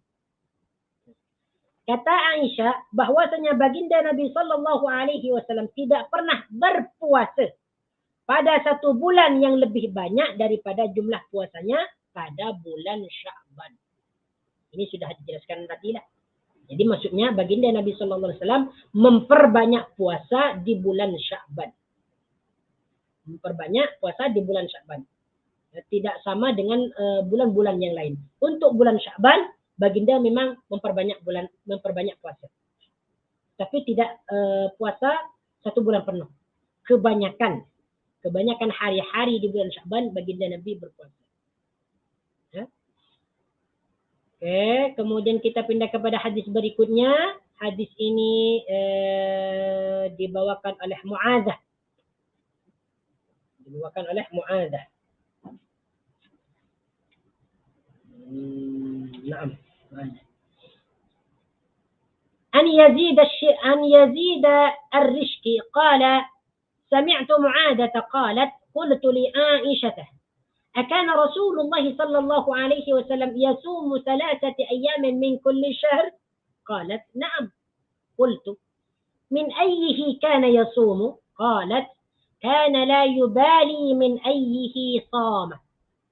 Kata Aisyah bahwasanya baginda Nabi sallallahu alaihi wasallam tidak pernah berpuasa pada satu bulan yang lebih banyak daripada jumlah puasanya pada bulan Sya'ban. Ini sudah dijelaskan tadi lah. Jadi maksudnya baginda Nabi sallallahu alaihi wasallam memperbanyak puasa di bulan Sya'ban. Memperbanyak puasa di bulan Sya'ban. Tidak sama dengan bulan-bulan yang lain. Untuk bulan Sya'ban, baginda memang memperbanyak puasa. Tapi tidak puasa satu bulan penuh. Kebanyakan hari-hari di bulan Sya'ban baginda Nabi berpuasa. Ya? Oke, kemudian kita pindah kepada hadis berikutnya. Hadis ini dibawakan oleh Mu'adzah. Naam. An Yazid ar-Rishki qala sami'tu Mu'adzah qalat qultu li Aisyah أكان رسول الله صلى الله عليه وسلم يصوم 3 أيام من كل شهر؟ قالت نعم. قلت من أيه كان يصوم؟ قالت كان لا يبالي من أيه صام.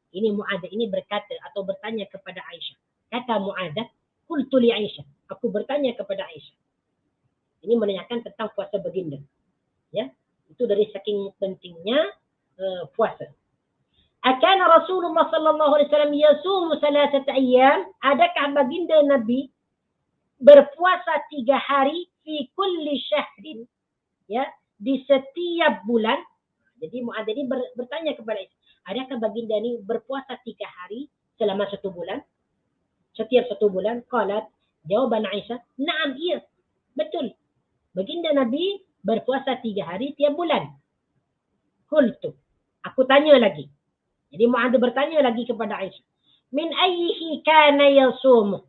Ini Mu'adzah ini berkata atau bertanya kepada Aisyah. Kata Mu'adzah, qultu li Aisyah, aku bertanya kepada Aisyah. Ini menanyakan tentang puasa baginda. Ya, itu dari saking pentingnya puasa. Akana Rasulullah sallallahu alaihi wasallam yasumu 3 ayyam? Adakah baginda Nabi berpuasa 3 hari fi kulli syahrin? Ya, di setiap bulan. Jadi Mu'adzah ini bertanya kepada Aisyah, adakah baginda ini berpuasa 3 hari selama 1 bulan? Setiap 1 bulan? Qalat, jawaban Aisyah, na'am, iya. Betul. Baginda Nabi berpuasa 3 hari tiap bulan. Qultu, aku tanya lagi. Jadi Mu'adzah bertanya lagi kepada Aisyah. Min ayyihi kana yasumu?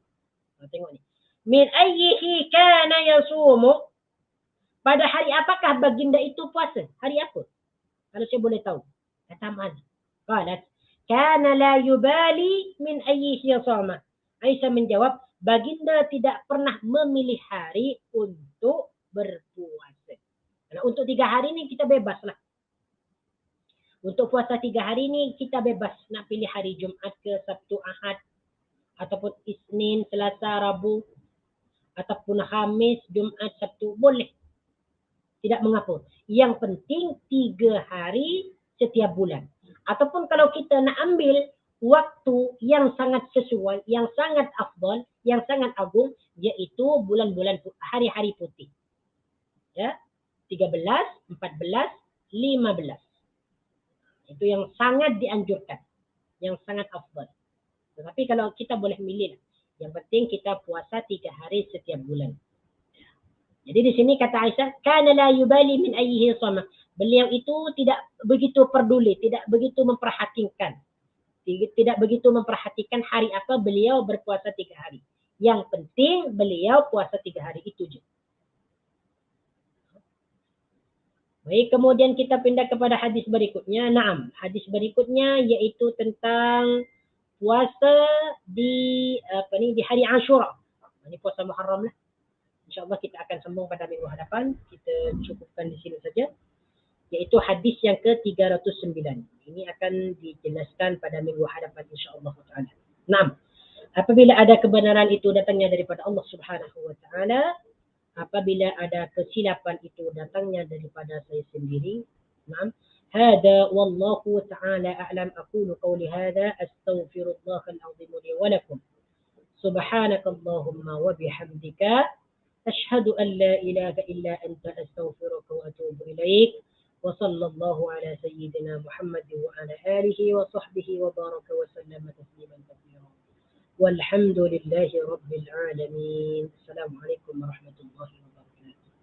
Tengok ni. Min ayyihi kana yasumu? Pada hari apakah baginda itu puasa? Hari apa? Kalau saya boleh tahu. Kata Mu'adzah. Qalat, kana la yubali min ayyihi yasama. Aisyah menjawab, baginda tidak pernah memilih hari untuk berpuasa. Karena untuk 3 hari ni kita bebas lah. Untuk puasa 3 hari ni kita bebas nak pilih hari Jumaat ke Sabtu Ahad ataupun Isnin, Selasa, Rabu ataupun Khamis, Jumaat, Sabtu, boleh. Tidak mengapa. Yang penting 3 hari setiap bulan. Ataupun kalau kita nak ambil waktu yang sangat sesuai, yang sangat afdal, yang sangat agung, iaitu bulan-bulan hari-hari putih. Ya, 13, 14, 15. Itu yang sangat dianjurkan. Yang sangat afdal. Tetapi kalau kita boleh milih. Yang penting kita puasa 3 hari setiap bulan. Jadi di sini kata Aisyah, kana la yubali min ayyihi sama. Beliau itu tidak begitu peduli, tidak begitu memperhatikan. Tidak begitu memperhatikan hari apa beliau berpuasa 3 hari. Yang penting beliau puasa 3 hari itu je. Baik, kemudian kita pindah kepada hadis berikutnya. Naam, hadis berikutnya yaitu tentang puasa di hari Ashura. Ini puasa Muharram lah. InsyaAllah kita akan sambung pada minggu hadapan. Kita cukupkan di sini saja. Iaitu hadis yang ke-309. Ini akan dijelaskan pada minggu hadapan insyaAllah ta'ala. 6. Apabila ada kebenaran itu datangnya daripada Allah Subhanahu wa ta'ala. Apabila ada kesilapan itu datangnya daripada saya sendiri. 6. هذا والله تعالى أعلم أقول قولي هذا أستغفر الله العظيم لي ولكم سبحانك اللهم وبحمدك أشهد أن لا إله إلا أنت أستغفرك وأتوب إليك وصلى الله على سيدنا محمد وعلى آله وصحبه وبارك وسلم تسليما كثيرا والحمد لله رب العالمين. السلام عليكم ورحمة الله.